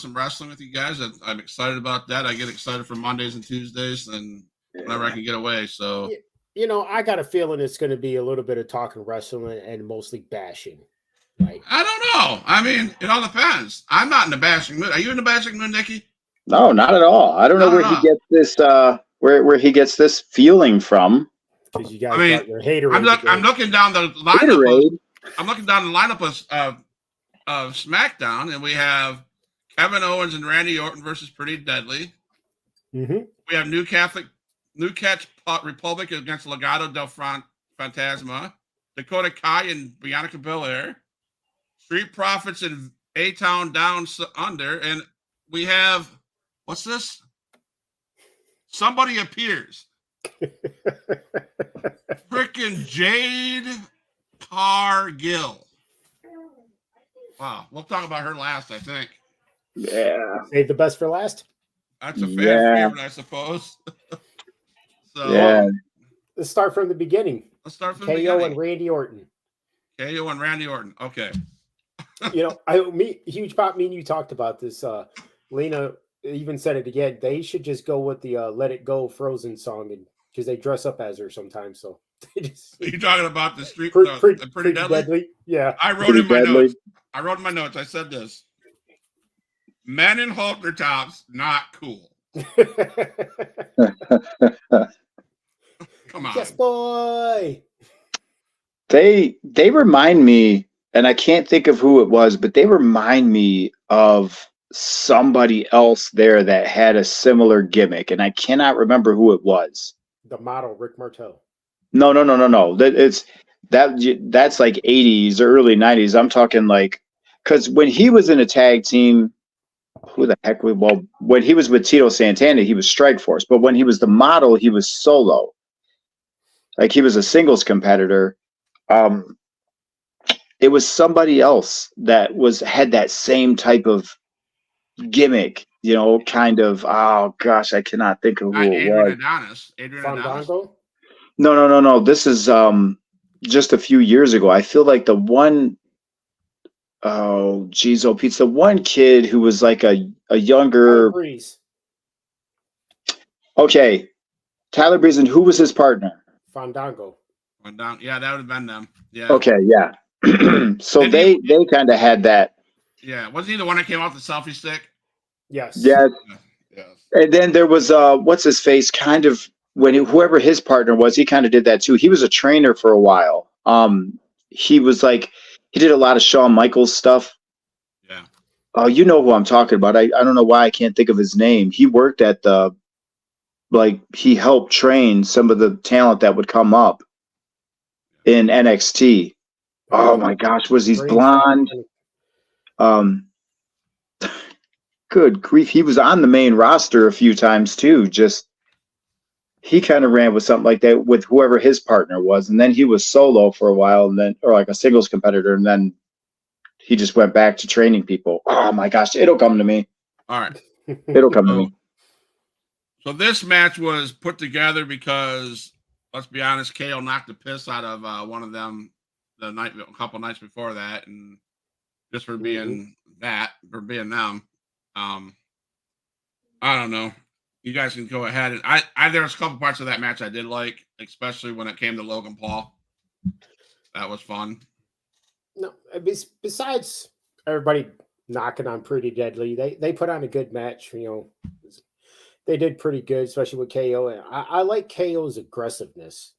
some wrestling with you guys. I'm excited about that. I get excited for Mondays and Tuesdays and whenever I can get away. So, I got a feeling it's going to be a little bit of talking wrestling and mostly bashing. Right? I don't know. I mean, it all depends. I'm not in the bashing mood. Are you in the bashing mood, Nikki? No, not at all. I don't know where he gets this where he gets this feeling from. Because you guys got your hater. I'm looking down the lineup. I'm looking down the lineup of SmackDown, and we have Kevin Owens and Randy Orton versus Pretty Deadly. Mm-hmm. We have New Catch Republic against Legado del Fantasma. Dakota Kai and Bianca Belair. Street Profits and A-Town Down Under. And we have, what's this? Somebody Appears. Freaking Jade Cargill. Wow. We'll talk about her last, I think. Yeah. Save the best for last? That's a fan favorite, I suppose. Let's start from the beginning. Let's start from the beginning. KO and Randy Orton. KO and Randy Orton. Okay. Huge Pop, me and you talked about this. Lena even said it again. They should just go with the Let It Go Frozen song, and because they dress up as her sometimes. So you're talking about the street pretty deadly. Yeah. I wrote in my notes. I said this. Men in halter tops, not cool. Come on. Yes, boy. They remind me, and I can't think of who it was, but they remind me of somebody else there that had a similar gimmick, and I cannot remember who it was. The model, Rick Martel. No. That's like 80s or early 90s. I'm talking like, because when he was in a tag team, who the heck? Well, when he was with Tito Santana, he was Strikeforce, but when he was the model, he was solo. Like he was a singles competitor. It was somebody else that had that same type of gimmick, kind of. Oh gosh, I cannot think of who it was. Adrian Fandango? No. This is just a few years ago. I feel like the one. Oh, geez, Pete's the one kid who was like a younger. Tyler Breeze. Okay, Tyler Breeze, and who was his partner? Fandango. Yeah, that would have been them. Yeah. Okay, yeah. So they kind of had that. Yeah, wasn't he the one that came off the selfie stick? Yes. Yes. And then there was what's his face? Kind of whoever his partner was, he kind of did that too. He was a trainer for a while. He was like. He did a lot of Shawn Michaels stuff. Yeah. Oh, you know who I'm talking about. I don't know why I can't think of his name. He worked at he helped train some of the talent that would come up in NXT. Oh my gosh, was he blonde? Good grief. He was on the main roster a few times too. He kind of ran with something like that with whoever his partner was. And then he was solo for a while or like a singles competitor. And then he just went back to training people. Oh my gosh. It'll come to me. All right. It'll come to me. So this match was put together because, let's be honest, KO knocked the piss out of one of them a couple nights before that. And just for being them. I don't know. You guys can go ahead. And there was a couple parts of that match I did like, especially when it came to Logan Paul. That was fun. No, besides everybody knocking on Pretty Deadly, they put on a good match. They did pretty good, especially with KO. And I like KO's aggressiveness.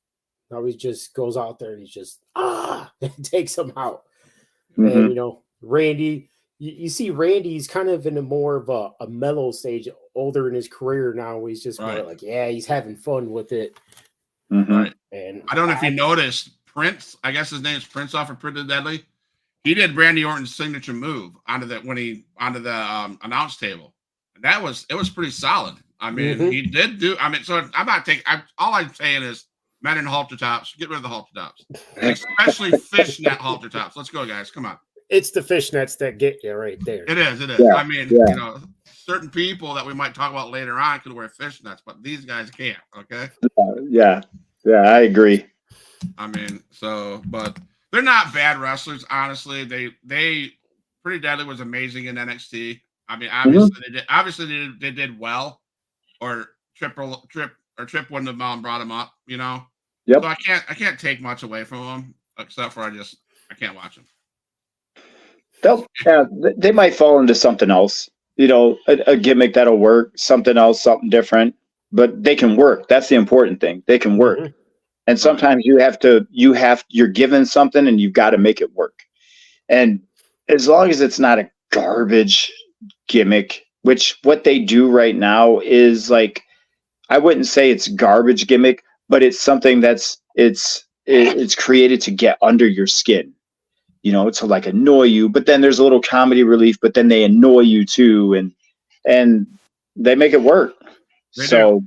How he just goes out there and he's just and takes him out. Mm-hmm. And Randy. You see Randy's kind of in a more of a mellow stage, older in his career now. He's just more like, he's having fun with it. Mm-hmm. Right. And I don't know if you noticed, Prince, I guess his name is Prince off of Pretty Deadly. He did Randy Orton's signature move onto the announce table. And it was pretty solid. I mean, he did do. I mean, so I'm not taking. All I'm saying is, men in halter tops, get rid of the halter tops, especially fishnet halter tops. Let's go, guys. Come on. It's the fishnets that get you right there. It is. Yeah, I mean, certain people that we might talk about later on could wear fishnets, but these guys can't. Okay. Yeah, I agree. I mean, but they're not bad wrestlers, honestly. They Pretty Deadly was amazing in NXT. I mean, Mm-hmm. obviously they did well, or Trip wouldn't have brought him up, you know. Yep. So I can't take much away from him except for I can't watch him. They might fall into something else, a gimmick that'll work, something else, something different, but they can work. That's the important thing. They can work. Mhm. And sometimes you're given something and you've got to make it work. And as long as it's not a garbage gimmick, which what they do right now is like, I wouldn't say it's garbage gimmick, but it's something it's created to get under your skin, to like annoy you. But then there's a little comedy relief, but then they annoy you too, and they make it work. They So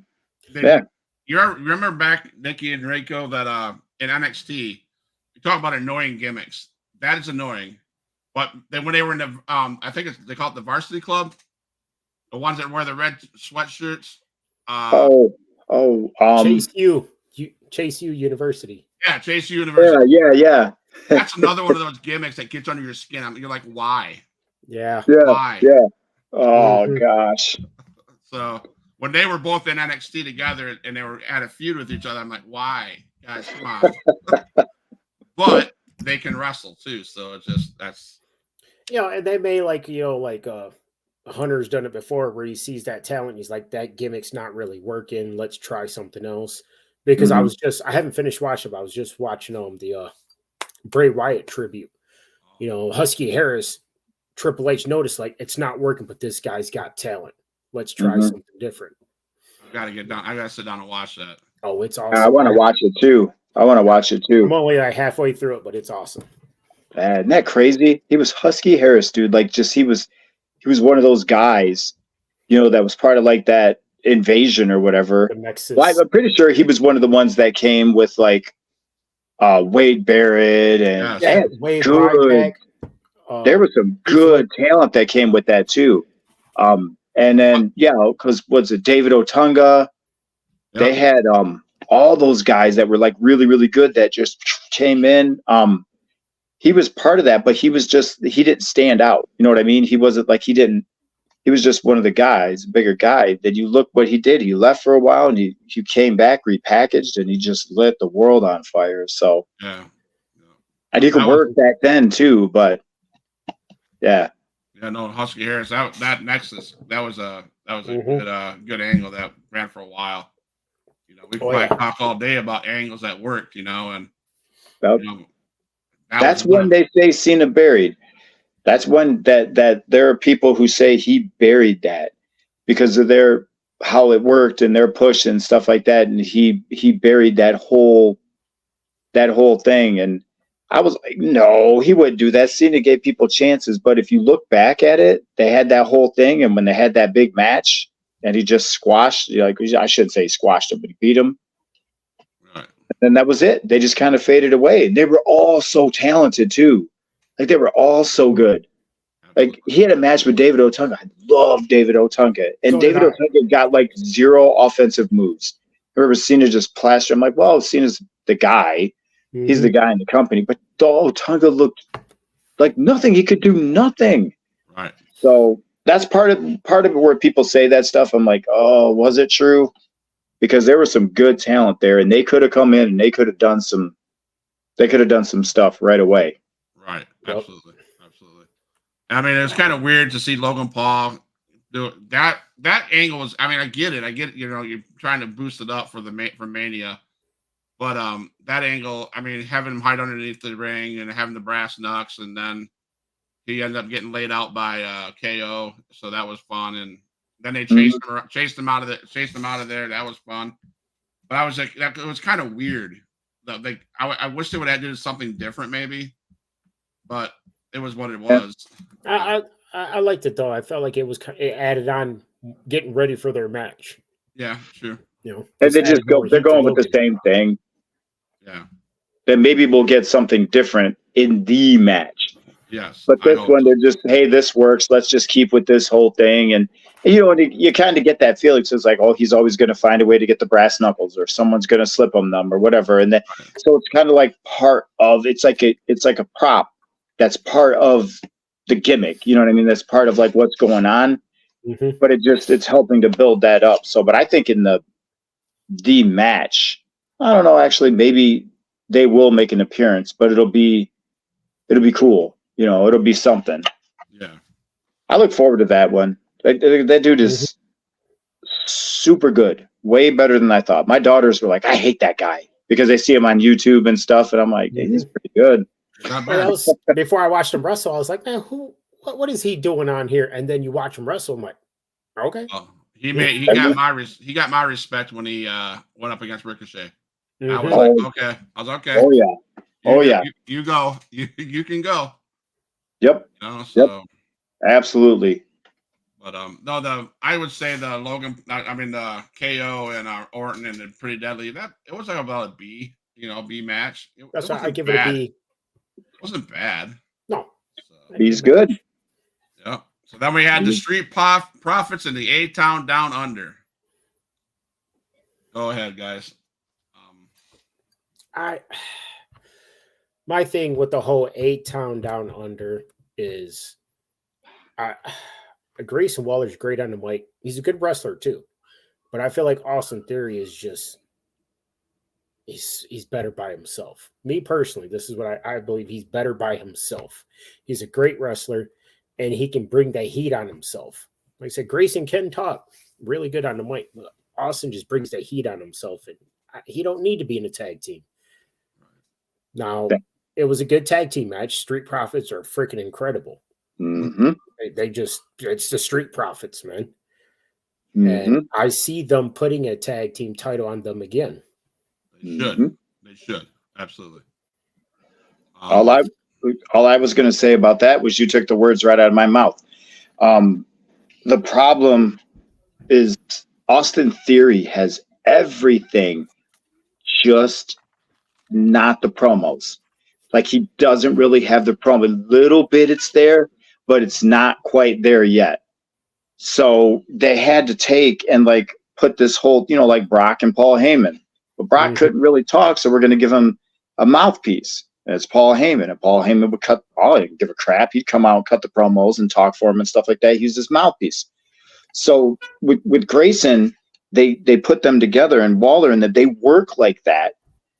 do. yeah. You remember back Nikki and Reiko that in NXT, you talk about annoying gimmicks. That is annoying. But then when they were in the I think they call it the Varsity Club, the ones that wear the red sweatshirts. Chase U University. Yeah, Chase University. Yeah. That's another one of those gimmicks that gets under your skin. You're like, why? Yeah. Why? Yeah. Oh Mhm. gosh. So when they were both in NXT together and they were at a feud with each other, I'm like, why, guys? Come on. But they can wrestle too, so it's just that's. And they may Hunter's done it before where he sees that talent. He's like, that gimmick's not really working. Let's try something else. Because I haven't finished watching, but I was just watching the Bray Wyatt tribute. Husky Harris, Triple H noticed like it's not working, but this guy's got talent. Let's try something different. I gotta get down. I gotta sit down and watch that. Oh, it's awesome. I want to watch it too. I'm only like halfway through it, but it's awesome. Isn't that crazy? He was Husky Harris, dude. Like, just he was one of those guys, that was part of like that invasion or whatever. The Nexus. Well, I'm pretty sure he was one of the ones that came with like Wade Barrett and Wade good. There was some good talent that came with that too. And then because was it David Otunga? Yep. They had all those guys that were like really, really good that just came in. He was part of that, but he didn't stand out. You know what I mean? He wasn't like he was just one of the guys, bigger guy. Then you look what he did. He left for a while and he came back repackaged and he just lit the world on fire. So and he could work back then too, but yeah. Yeah, no, Husky Harris, that Nexus, that was a good angle that ran for a while. We could probably talk all day about angles that worked, and that's when they say Cena buried. That's when that there are people who say he buried that because of how it worked and their push and stuff like that, and he buried that whole thing. And I was like, no, he wouldn't do that. Cena gave people chances, but if you look back at it, they had that whole thing, and when they had that big match, and he just squashed, I shouldn't say squashed him, but he beat him. Right. And that was it. They just kind of faded away. And they were all so talented too. Like they were all so good. Like he had a match with David Otunga. I love David Otunga. And David Otunga got like 0 offensive moves. I remember Cena just plastered. I'm like, well, Cena's the guy. Mm-hmm. He's the guy in the company. But Otunga looked like nothing. He could do nothing. Right. So that's part of it where people say that stuff. I'm like, oh, was it true? Because there was some good talent there, and they could have come in and they could have done some stuff right away. Right. Absolutely. I mean, it was kind of weird to see Logan Paul do that. That angle was. I mean, I get it. You're trying to boost it up for Mania, but that angle. I mean, having him hide underneath the ring and having the brass knucks, and then he ended up getting laid out by KO. So that was fun. And then they chased him out of there. That was fun. But I was like, it was kind of weird. Like I wish they would have done something different, maybe. But it was what it was. I liked it though. I felt like it added on getting ready for their match. Yeah, sure. And they're going with the same thing. Yeah. Then maybe we'll get something different in the match. Yes. But this one, they're just, hey, this works. Let's just keep with this whole thing. And you kind of get that feeling. So it's like, oh, he's always going to find a way to get the brass knuckles, or someone's going to slip him them or whatever. And then, so it's kind of like part of, it's like a prop that's part of the gimmick. You know what I mean? That's part of like what's going on. Mhm. But it's helping to build that up. So, but I think in the match, I don't know. Actually, maybe they will make an appearance, but it'll be cool. You know, it'll be something. Yeah. I look forward to that one. That dude is super good, way better than I thought. My daughters were like, "I hate that guy," because they see him on YouTube and stuff, and I'm like, hey, he's pretty good. Not Well, that bad. was before I watched him wrestle. I was like, man, what is he doing on here? And then you watch him wrestle. I'm like, okay. Oh, he got my respect when he went up against Ricochet. I was like, okay. I was okay. Oh yeah. Oh yeah. You go. You can go. Yep. You know, so Yep. Absolutely. but no, I would say the Logan, I mean the KO and Orton and the Pretty Deadly, that it was like about a B, B match. That's it why I wasn't give bad. it a B. It wasn't bad. No. So, He's good. yeah. So then we had the Street Profits and the A-Town Down Under. Go ahead, guys. My thing with the whole A-Town Down Under is Grayson Waller's great on the mic. He's a good wrestler too. But I feel like Austin Theory is just he's better by himself. Me personally, this is what I believe. He's better by himself. He's a great wrestler, and he can bring the heat on himself. Like I said, Grayson can talk really good on the mic, but Austin just brings the heat on himself, and he don't need to be in a tag team. Now, it was a good tag team match. Street Profits are freaking incredible. Mm-hmm. It's the Street Profits, man. Mm-hmm. And I see them putting a tag team title on them again. They should. They should. Absolutely. All I was going to say about that was you took the words right out of my mouth. The problem is Austin Theory has everything, just not the promos. Like he doesn't really have the promo. A little bit it's there, but it's not quite there yet. So they had to take and like put this whole, like Brock and Paul Heyman. But Brock couldn't really talk, so we're going to give him a mouthpiece. And it's Paul Heyman. And Paul Heyman would cut, he didn't give a crap. He'd come out and cut the promos and talk for him and stuff like that. He's his mouthpiece. So with Grayson, they put them together, and Waller, and that they work like that.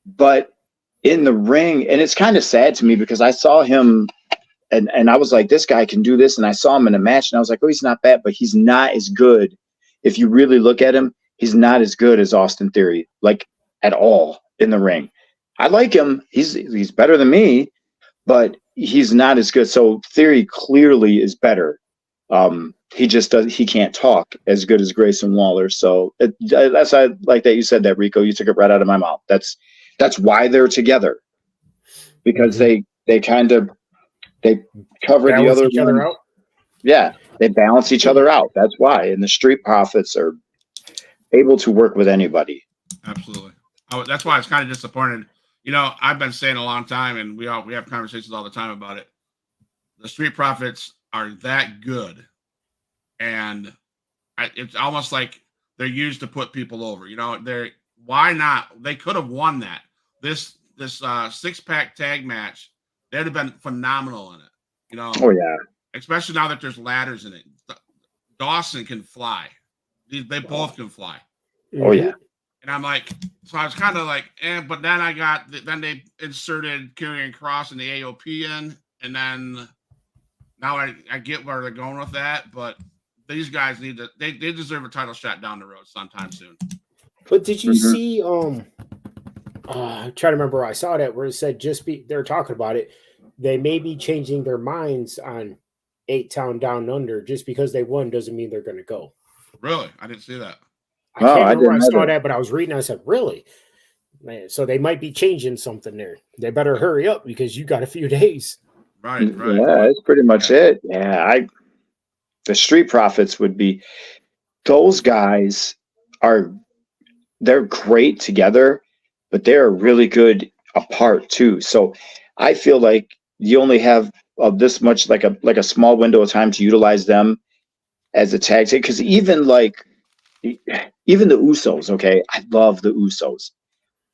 But in the ring, and it's kind of sad to me because I saw him and I was like, this guy can do this. And I saw him in a match and I was like, oh, he's not bad, but he's not as good. If you really look at him, he's not as good as Austin Theory, like at all in the ring. I like him. He's better than me, but he's not as good. So Theory clearly is better. He can't talk as good as Grayson Waller. So that's I like that you said that, Rico. You took it right out of my mouth. That's why they're together, because they cover balance the each other out. Yeah, they balance each other out. That's why. And the Street Profits are able to work with anybody. Absolutely. That's why I was kind of disappointed. I've been saying a long time, and we have conversations all the time about it. The Street Profits are that good, and it's almost like they're used to put people over. Why not? They could have won that. This 6-pack tag match, they'd have been phenomenal in it. Oh yeah. Especially now that there's ladders in it. Dawson can fly. They both can fly. Oh yeah. And I'm like, so I was kind of like, but then they inserted Karrion Kross and the AOP in, and then now I get where they're going with that, but these guys they deserve a title shot down the road sometime soon. But did you see I'm trying to remember where I saw that where it said they're talking about it. They may be changing their minds on 8-Town Down Under. Just because they won doesn't mean they're going to go. Really? I didn't see that. I can't remember where I saw that, but I was reading. I said, really? Man, so they might be changing something there. They better hurry up because you got a few days. Right. Yeah, that's pretty much it. Yeah, the Street Profits would be. Those guys they're great together, but they're really good apart too. So I feel like you only have this much, like a small window of time to utilize them as a tag team. Because even the Usos, okay, I love the Usos,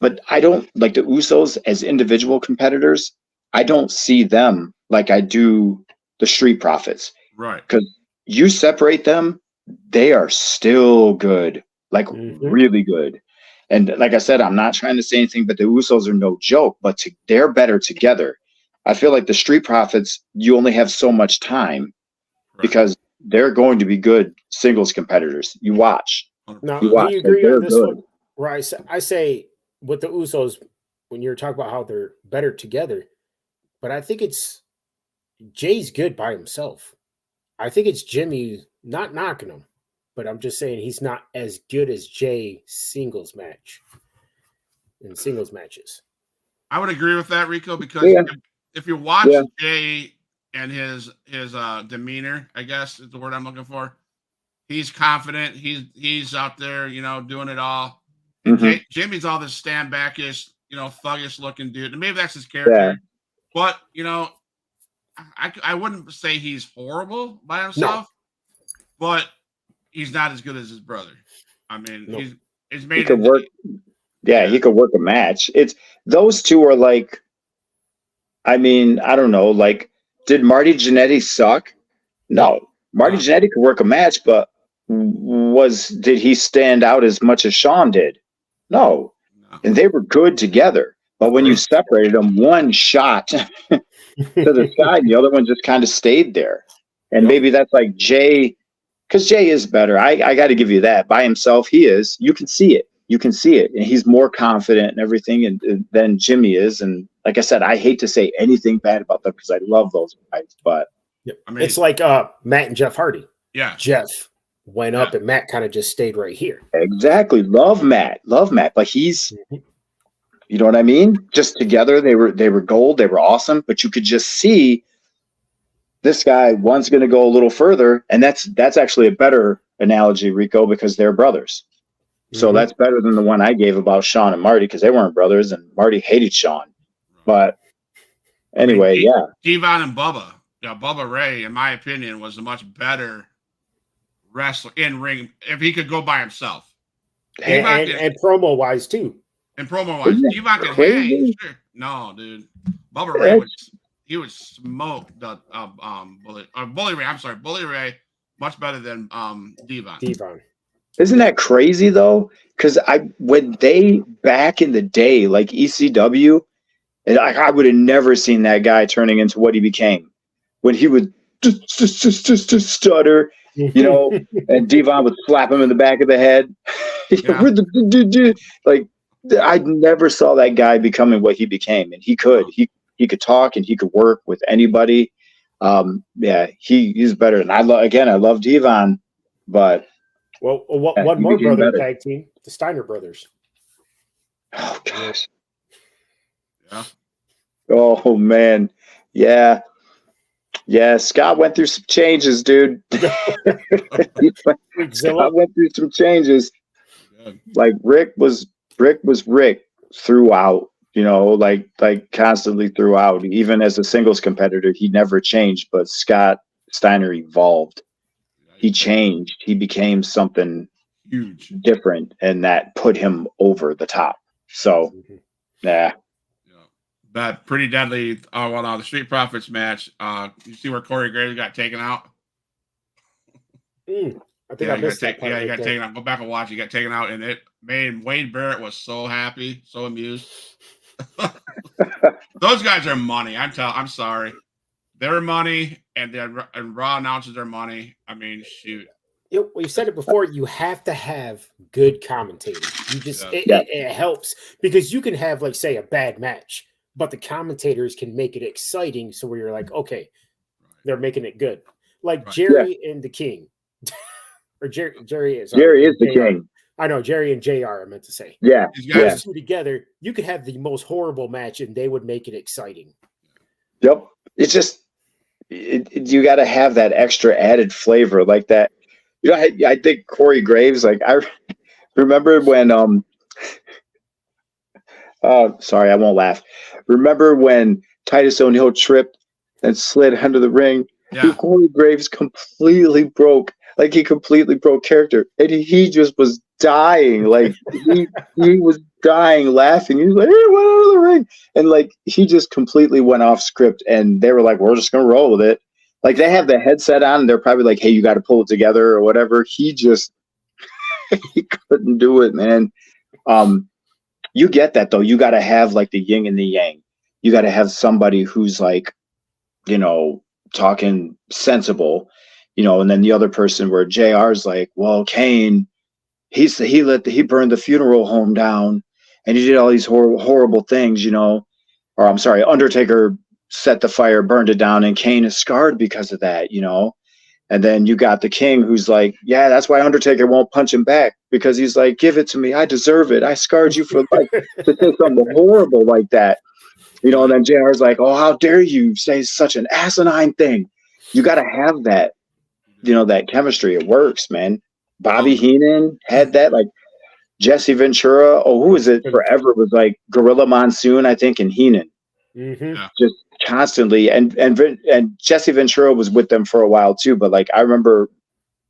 but I don't like the Usos as individual competitors. I don't see them like I do the Street Profits. Right. Because you separate them, they are still good, like really good. And like I said, I'm not trying to say anything, but the Usos are no joke, but they're better together. I feel like the Street Profits, you only have so much time because they're going to be good singles competitors. You watch. Now, you watch. do you agree they're on this good. one? Right. I say with the Usos, when you're talking about how they're better together, but I think it's Jay's good by himself. I think it's Jimmy not knocking him, but I'm just saying he's not as good as Jay singles match in singles matches. I would agree with that, Rico, because if you watch Jay and his demeanor, I guess is the word I'm looking for. He's confident. He's out there, doing it all. And Jimmy's all this stand backish, thuggish looking dude. And maybe that's his character. But I wouldn't say he's horrible by himself, but he's not as good as his brother. I mean, he's made he could work. Yeah, he could work a match. It's those two are like, I mean, I don't know. Like, did Marty Jannetty suck? No, Marty Jannetty could work a match, but did he stand out as much as Shawn did? No. And they were good together. But when you separated them, one shot to the side, the other one just kind of stayed there. And maybe that's like Jay, because Jay is better. I got to give you that. By himself, he is. You can see it. You can see it. And he's more confident and everything than Jimmy is. And like I said, I hate to say anything bad about them because I love those guys. But I mean, it's like Matt and Jeff Hardy. Yeah. Jeff went up and Matt kind of just stayed right here. Exactly. Love Matt. But he's, you know what I mean? Just together, they were gold. They were awesome. But you could just see this guy, one's going to go a little further. And that's actually a better analogy, Rico, because they're brothers. So that's better than the one I gave about Shawn and Marty because they weren't brothers and Marty hated Shawn. But anyway, Devon and Bubba. Yeah, Bubba Ray, in my opinion, was a much better wrestler in ring if he could go by himself. And promo wise too. And promo wise, Devon could hang. Sure. No, dude. Bubba Ray would smoke the Bully Ray. I'm sorry, Bully Ray much better than Devon. Isn't that crazy though? Because when they back in the day, like ECW, and I would have never seen that guy turning into what he became when he would just stutter, and Devon would slap him in the back of the head. Like I never saw that guy becoming what he became, and he could. He could talk and he could work with anybody. He's better. And I love Devon, but. Well, one more brother tag team, the Steiner brothers. Oh gosh. Yeah. Oh man. Yeah. Yeah. Scott went through some changes, dude. Scott went through some changes. Like Rick was Rick throughout, like constantly throughout. Even as a singles competitor, he never changed, but Scott Steiner evolved. He changed. He became something huge, different, and that put him over the top. So, but pretty deadly. The Street Profits match. You see where Corey Graves got taken out? I think I missed that part. He got taken out. Go back and watch. He got taken out, and it made Wade Barrett was so happy, so amused. Those guys are money. I'm sorry. Their money and Raw announces their money. I mean, shoot. We've said it before. You have to have good commentators. You just it helps because you can have, like, say, a bad match, but the commentators can make it exciting. So where you're like, okay, they're making it good. Like Jerry and the King, or Jerry is the King. I know Jerry and JR. I meant to say. Yeah, those two together, you could have the most horrible match, and they would make it exciting. Yep, it's just. You got to have that extra added flavor like that. I think Corey Graves, like I remember when sorry, I won't laugh. Remember when Titus O'Neil tripped and slid under the ring? Yeah. Corey Graves completely broke character, and he just was dying. Like he was dying laughing. He was like, "Hey, went out of the ring," and like he just completely went off script. And they were like, "We're just gonna roll with it." Like they have the headset on and they're probably like, hey, you got to pull it together or whatever. He just, he couldn't do it, man. You get that though. You got to have like the yin and the yang. You got to have somebody who's like, talking sensible, and then the other person where JR's like, well, Kane, he burned the funeral home down and he did all these horrible things, or I'm sorry, Undertaker set the fire, burned it down, and Kane is scarred because of that, And then you got the King who's like, yeah, that's why Undertaker won't punch him back, because he's like, give it to me. I deserve it. I scarred you for life. To say something horrible like that. And then JR's like, oh, how dare you say such an asinine thing? You got to have that, that chemistry. It works, man. Bobby Heenan had that, like Jesse Ventura. Oh, who was it forever? It was like Gorilla Monsoon, I think, and Heenan. Mm-hmm. Yeah. Just constantly. And Jesse Ventura was with them for a while too. But like, I remember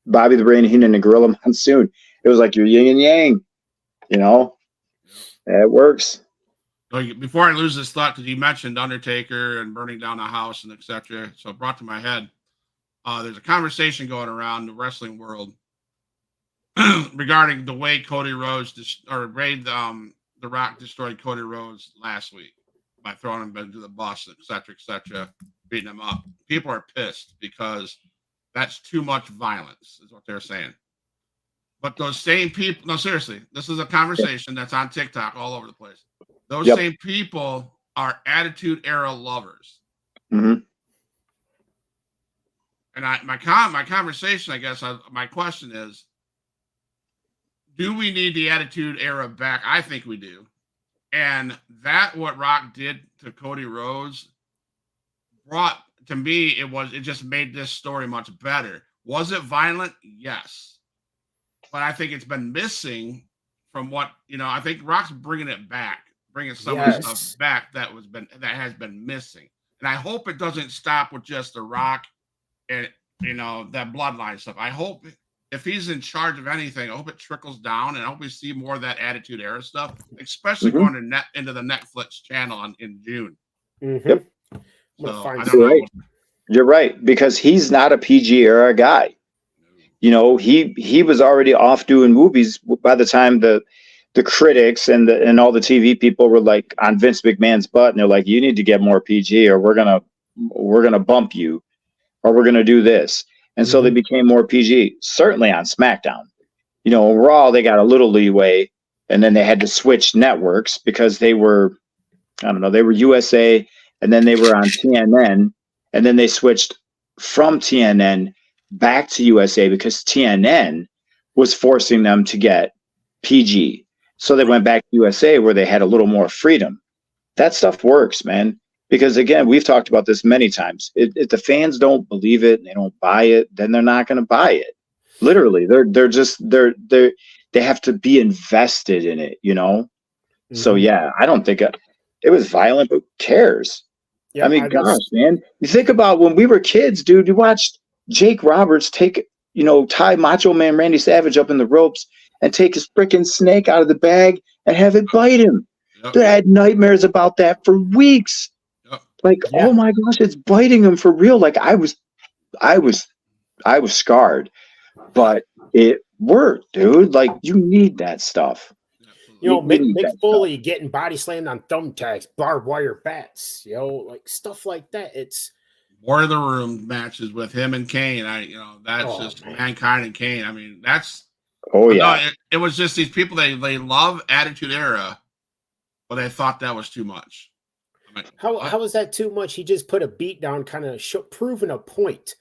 Bobby the Brain Heenan and Gorilla Monsoon. It was like your yin and yang, It works. Before I lose this thought, because you mentioned Undertaker and burning down a house and etc., so it brought to my head, there's a conversation going around the wrestling world regarding the way Cody Rhodes the Rock destroyed Cody Rhodes last week by throwing him into the bus, etc., beating him up. People are pissed because that's too much violence, is what they're saying. But those same people, no, seriously, this is a conversation that's on TikTok all over the place. Those same people are Attitude Era lovers. Mm-hmm. And my conversation, I guess, my question is, do we need the Attitude Era back? I think we do. And that what Rock did to Cody Rhodes brought, to me, it just made this story much better. Was it violent? Yes. But I think it's been missing from what, I think Rock's bringing it back. Bringing some of the stuff back that has been missing, and I hope it doesn't stop with just the Rock and that bloodline stuff. I hope if he's in charge of anything, I hope it trickles down, and I hope we see more of that Attitude Era stuff, especially going into the Netflix channel in June. Mm-hmm. Yep. So I don't know. You're right, because he's not a PG era guy. He was already off doing movies by the time the critics and all the TV people were like on Vince McMahon's butt, and they're like, you need to get more PG or we're gonna bump you, or we're gonna do this. And so they became more PG, certainly on SmackDown. Raw, they got a little leeway, and then they had to switch networks because they were, they were USA, and then they were on TNN, and then they switched from TNN back to USA because TNN was forcing them to get PG. So they went back to USA where they had a little more freedom. That stuff works, man. Because again, we've talked about this many times. If the fans don't believe it and they don't buy it, then they're not going to buy it. Literally, they have to be invested in it, So yeah, I don't think it was violent, but who cares? Yeah, I mean, gosh, man, you think about when we were kids, dude. You watched Jake Roberts take, tie Macho Man Randy Savage up in the ropes and take his freaking snake out of the bag and have it bite him. Yep. I had nightmares about that for weeks. Yep. Like, oh my gosh, it's biting him for real. Like I was scarred, but it worked, dude. Like you need that stuff. Mick Foley getting body slammed on thumbtacks, barbed wire bats, like stuff like that. It's War of the Room matches with him and Kane. That's just Mankind and Kane. I mean, that's. Oh yeah. No, it was just these people. They love Attitude Era, but they thought that was too much. How was that too much? He just put a beat down, kind of proving a point.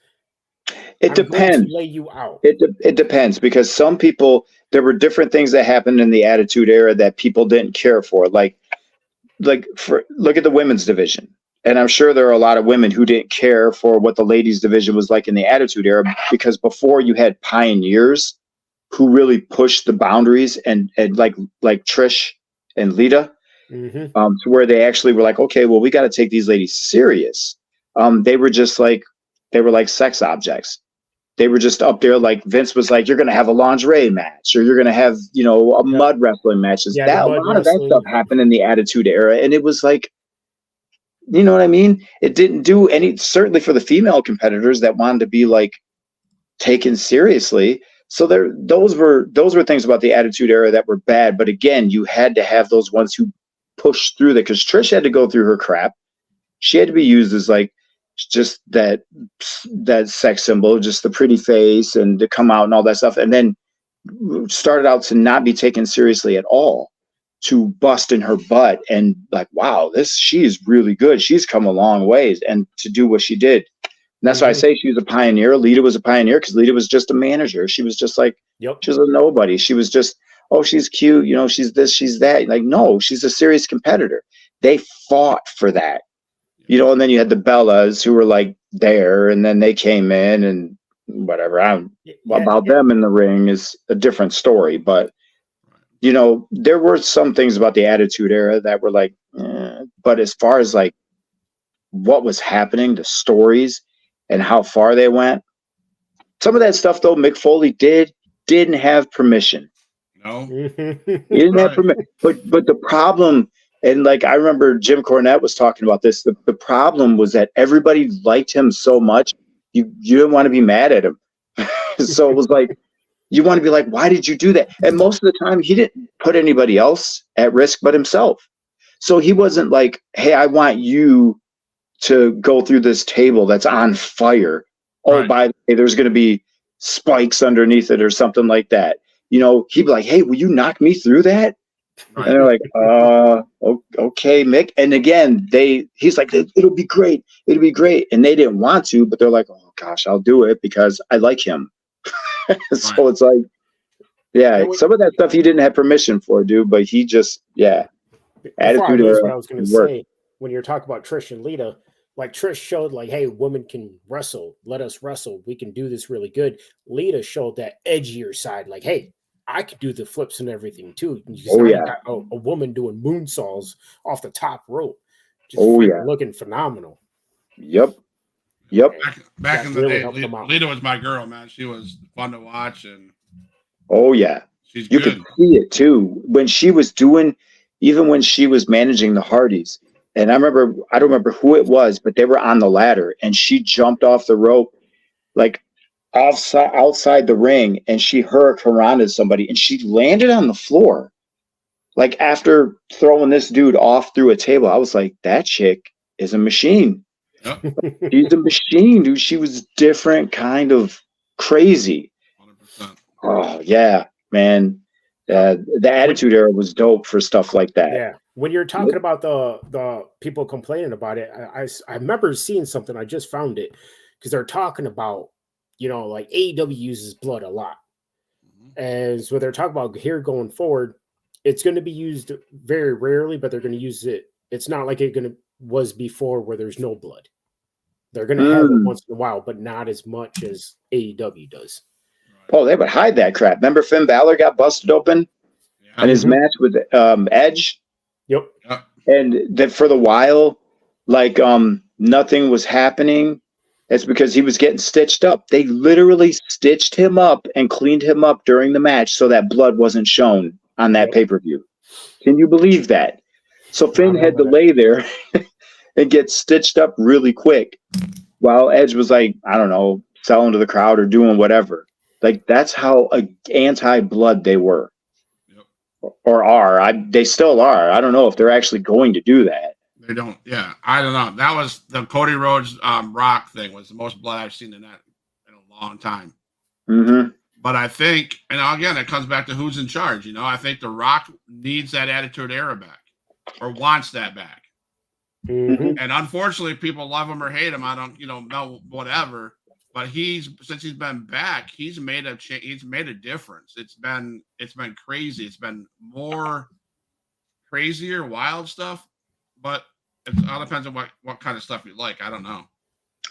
It depends. Lay you out. It depends, because some people, there were different things that happened in the Attitude Era that people didn't care for. Look at the women's division. And I'm sure there are a lot of women who didn't care for what the ladies division was like in the Attitude Era, because before you had pioneers who really pushed the boundaries and like Trish and Lita, to where they actually were like, okay, well, we got to take these ladies serious. They were like sex objects. They were just up there. Like Vince was like, you're going to have a lingerie match, or you're going to have, mud wrestling matches. A lot of that stuff happened in the Attitude Era. And it was like, you know what I mean? It didn't do any, certainly for the female competitors that wanted to be like taken seriously. So those were things about the Attitude Era that were bad. But again, you had to have those ones who pushed through that, because Trish had to go through her crap. She had to be used as like just that sex symbol, just the pretty face, and to come out and all that stuff, and then started out to not be taken seriously at all, to bust in her butt and like, wow, she is really good. She's come a long ways, and to do what she did. And that's why I say she was a pioneer. Lita was a pioneer because Lita was just a manager. She was just like, she was a nobody. She was just, oh, she's cute. You know, she's this, she's that. Like, no, she's a serious competitor. They fought for that, you know, and then you had the Bellas who were like there, and then they came in and whatever. About them in the ring is a different story. But, you know, there were some things about the Attitude Era that were like, but as far as like what was happening, the stories, and how far they went. Some of that stuff, though, Mick Foley didn't have permission. No, he didn't have permission. But the problem, and like I remember Jim Cornette was talking about this. The problem was that everybody liked him so much, you didn't want to be mad at him. So it was like, you want to be like, why did you do that? And most of the time, he didn't put anybody else at risk but himself. So he wasn't like, hey, I want you to go through this table that's on fire. Oh, by the way, there's going to be spikes underneath it or something like that. You know, he'd be like, hey, will you knock me through that? Right. And they're like, okay, Mick. And again, he's like, it'll be great. It'll be great. And they didn't want to, but they're like, oh gosh, I'll do it because I like him. So it's like, some of that stuff he didn't have permission for, dude, but he just, Attitude Era. What I was going to say, when you're talking about Trish and Lita, like Trish showed like, hey, women can wrestle. Let us wrestle. We can do this really good. Lita showed that edgier side. Like, hey, I could do the flips and everything too. Got a woman doing moonsaults off the top rope. Just looking phenomenal. Yep. Back in the day, Lita was my girl, man. She was fun to watch. And you could see it too. When she was doing, even when she was managing the Hardys. And I don't remember who it was, but they were on the ladder and she jumped off the rope, like outside the ring, and she hurricanranaed somebody and she landed on the floor. Like after throwing this dude off through a table, I was like, that chick is a machine. Yep. She's a machine, dude. She was different kind of crazy. 100%. Oh, yeah, man. The Attitude Era was dope for stuff like that. Yeah. When you're talking about the people complaining about it, I remember seeing something. I just found it because they're talking about, you know, like AEW uses blood a lot. And so they're talking about here going forward, it's going to be used very rarely, but they're going to use it. It's not like it was before where there's no blood. They're going to have it once in a while, but not as much as AEW does. Oh, they would hide that crap. Remember Finn Balor got busted open in his match with Edge? Yep. And that for the while, like nothing was happening. It's because he was getting stitched up. They literally stitched him up and cleaned him up during the match so that blood wasn't shown on that pay-per-view. Can you believe that? So Finn had to lay there and get stitched up really quick while Edge was like, I don't know, selling to the crowd or doing whatever. Like that's how anti-blood they were. Or are. They still are. I don't know if they're actually going to do that. They don't. Yeah, I don't know. That was the Cody Rhodes Rock thing was the most blood I've seen in a long time. Mm-hmm. But I think, and again, it comes back to who's in charge. You know, I think the Rock needs that Attitude Era back or wants that back. Mm-hmm. And unfortunately, people love him or hate him. I don't, know whatever. But since he's been back, he's made a difference. It's been crazy. It's been more crazier, wild stuff. But it all depends on what kind of stuff you like. I don't know.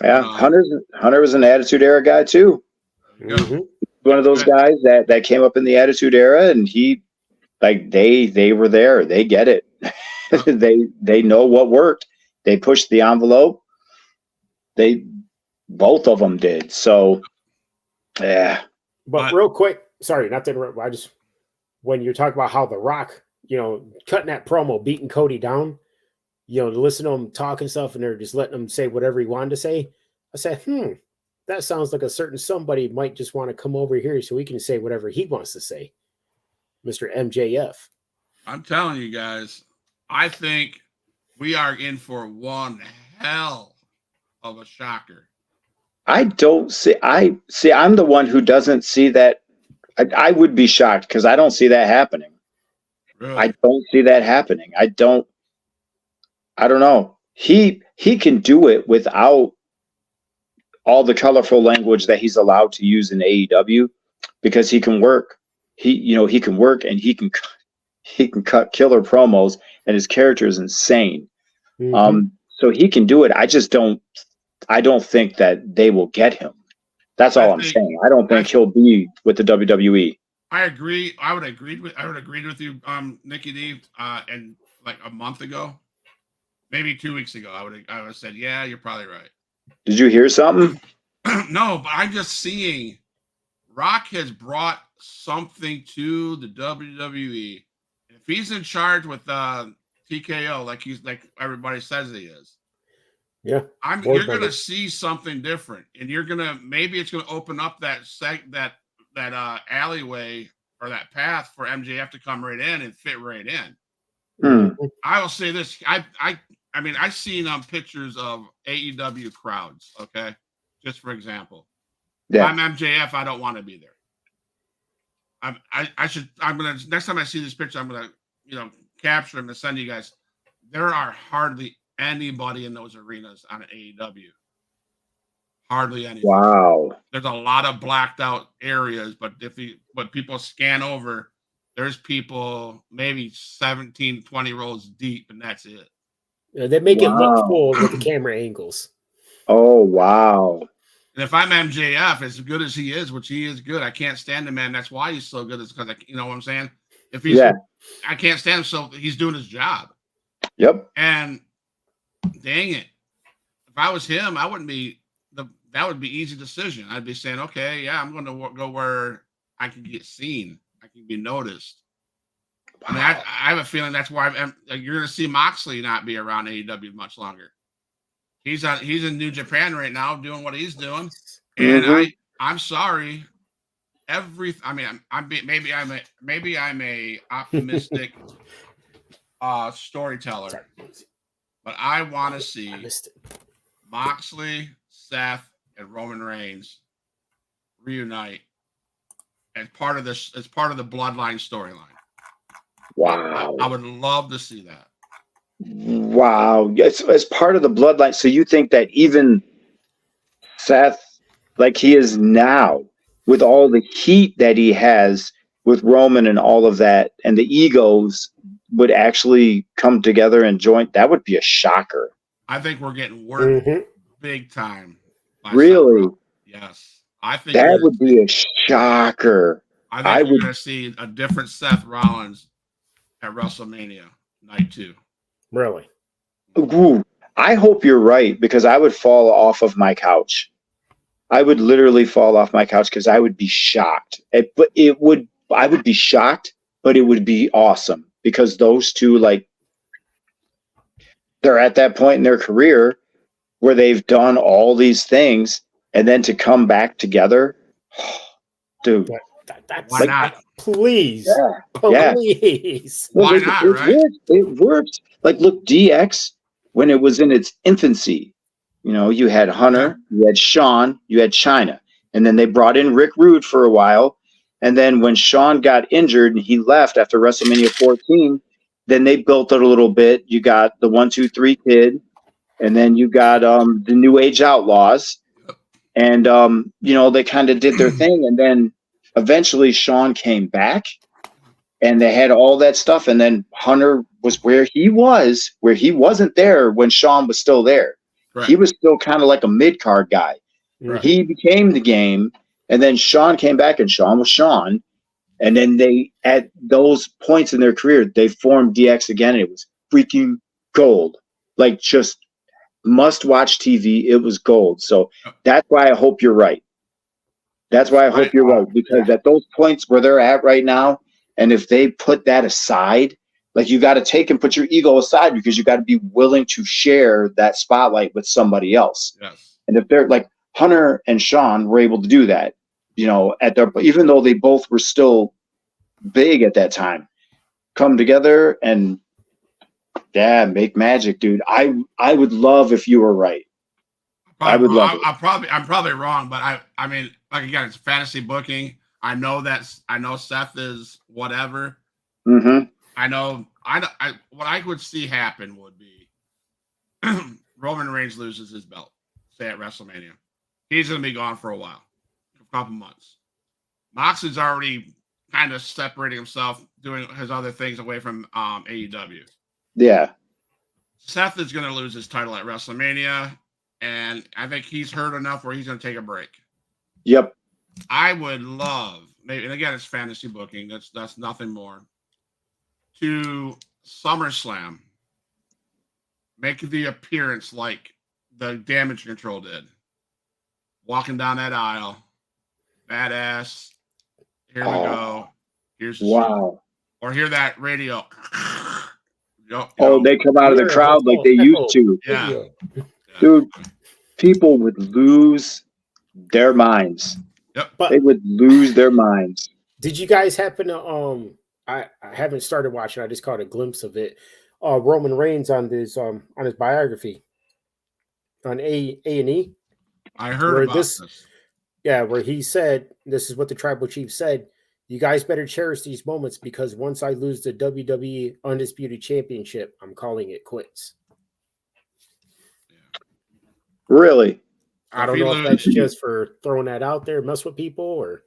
Yeah, Hunter was an Attitude Era guy too. Mm-hmm. One of those guys that came up in the Attitude Era, and he, like they were there. They get it. they know what worked. They pushed the envelope. Both of them did. So, yeah. But real quick, sorry, not to interrupt. When you're talking about how The Rock, cutting that promo, beating Cody down, to listen to him talk and stuff, and they're just letting him say whatever he wanted to say. I said, that sounds like a certain somebody might just want to come over here so he can say whatever he wants to say. Mr. MJF. I'm telling you guys, I think we are in for one hell of a shocker. I'm the one who doesn't see that. I would be shocked because I don't see that happening. Really? I don't see that happening. I don't know. He can do it without all the colorful language that he's allowed to use in AEW because he can work. He can work and he can cut killer promos, and his character is insane. Mm-hmm. So he can do it. I don't think that they will get him. That's all I'm saying. I don't think he'll be with the WWE. I agree. I would agree with you, Nikki D. And like a month ago, maybe 2 weeks ago, I would have said, yeah, you're probably right. Did you hear something? No, but I'm just seeing Rock has brought something to the WWE. If he's in charge with TKO, like everybody says he is, yeah, you're gonna see something different, and maybe it's gonna open up that alleyway or that path for MJF to come right in and fit right in. Mm-hmm. I will say this: I mean, I've seen pictures of AEW crowds. Okay, just for example, yeah. I'm MJF. I don't want to be there. I'm gonna next time I see this picture, I'm gonna capture them and send you guys. There are hardly anybody in those arenas on AEW. Hardly anybody. Wow. There's a lot of blacked out areas, but people scan over, there's people maybe 17, 20 rows deep, and that's it. Yeah, they make it look full with the camera angles. Oh, wow. And if I'm MJF, as good as he is, which he is good, I can't stand the man. That's why he's so good. Is because you know what I'm saying? If he's, I can't stand him, so he's doing his job. Yep. And dang it, if I was him, I wouldn't be that would be easy decision. I'd be saying, okay, yeah, I'm going to go where I can get seen, I can be noticed. Wow. I mean, I have a feeling that's why you're going to see Moxley not be around AEW much longer. He's in New Japan right now doing what he's doing, and I'm sorry. Maybe I'm a optimistic storyteller, but I want to see Moxley, Seth, and Roman Reigns reunite as part of the Bloodline storyline. Wow! I would love to see that. Wow! As part of the Bloodline. So you think that even Seth, like he is now, with all the heat that he has with Roman and all of that, and the egos would actually come together and join? That would be a shocker. I think we're getting worked big time. Really? Yes. I think that would be a shocker. I think we're going to see a different Seth Rollins at WrestleMania night 2. Really? Ooh, I hope you're right, because I would fall off of my couch. I would literally fall off my couch because I would be shocked. I would be shocked, but it would be awesome because those two, like, they're at that point in their career where they've done all these things, and then to come back together, dude. Why not? Please. Yeah. Please. Why not, right? It works. Like, look, DX, when it was in its infancy, you had Hunter, you had Shawn, you had Chyna. And then they brought in Rick Rude for a while. And then when Shawn got injured and he left after WrestleMania 14, then they built it a little bit. You got the 1, 2, 3 Kid. And then you got the New Age Outlaws. And, they kind of did their thing. And then eventually Shawn came back. And they had all that stuff. And then Hunter was where he wasn't there when Shawn was still there. Right. He was still kind of like a mid-card guy. Right. He became the game. And then Shawn came back, and Shawn was Shawn. And then they, at those points in their career, they formed DX again. And it was freaking gold. Like, just must-watch TV. It was gold. So that's why I hope you're right. That's why I hope you're right. Because at those points where they're at right now, and if they put that aside Like you got to take and put your ego aside because you got to be willing to share that spotlight with somebody else. Yes. And if they're like Hunter and Sean were able to do that, you know, at their, even though they both were still big at that time, come together and make magic, dude. I would love if you were right. I would love it. I'm probably wrong, but I mean, like again, it's fantasy booking. I know Seth is whatever. Mm-hmm. What I would see happen would be Roman Reigns loses his belt, say at WrestleMania. He's going to be gone for a while, a couple months. Moxley's already kind of separating himself, doing his other things away from AEW. Yeah. Seth is going to lose his title at WrestleMania, and I think he's hurt enough where he's going to take a break. Yep. I would love, maybe, and again, it's fantasy booking. That's nothing more. To SummerSlam, make the appearance like the Damage Control did, walking down that aisle, badass. Here we go. Here's the wow. or hear that radio. They come out of the crowd like they used to. Yeah. Dude, people would lose their minds. Yep. They would lose their minds. Did you guys happen to I haven't started watching, I just caught a glimpse of it. Roman Reigns on his biography on A&E. I heard about this. Yeah, where he said, this is what the tribal chief said, you guys better cherish these moments because once I lose the WWE Undisputed Championship, I'm calling it quits. Really? I don't know if that's just for throwing that out there, mess with people, or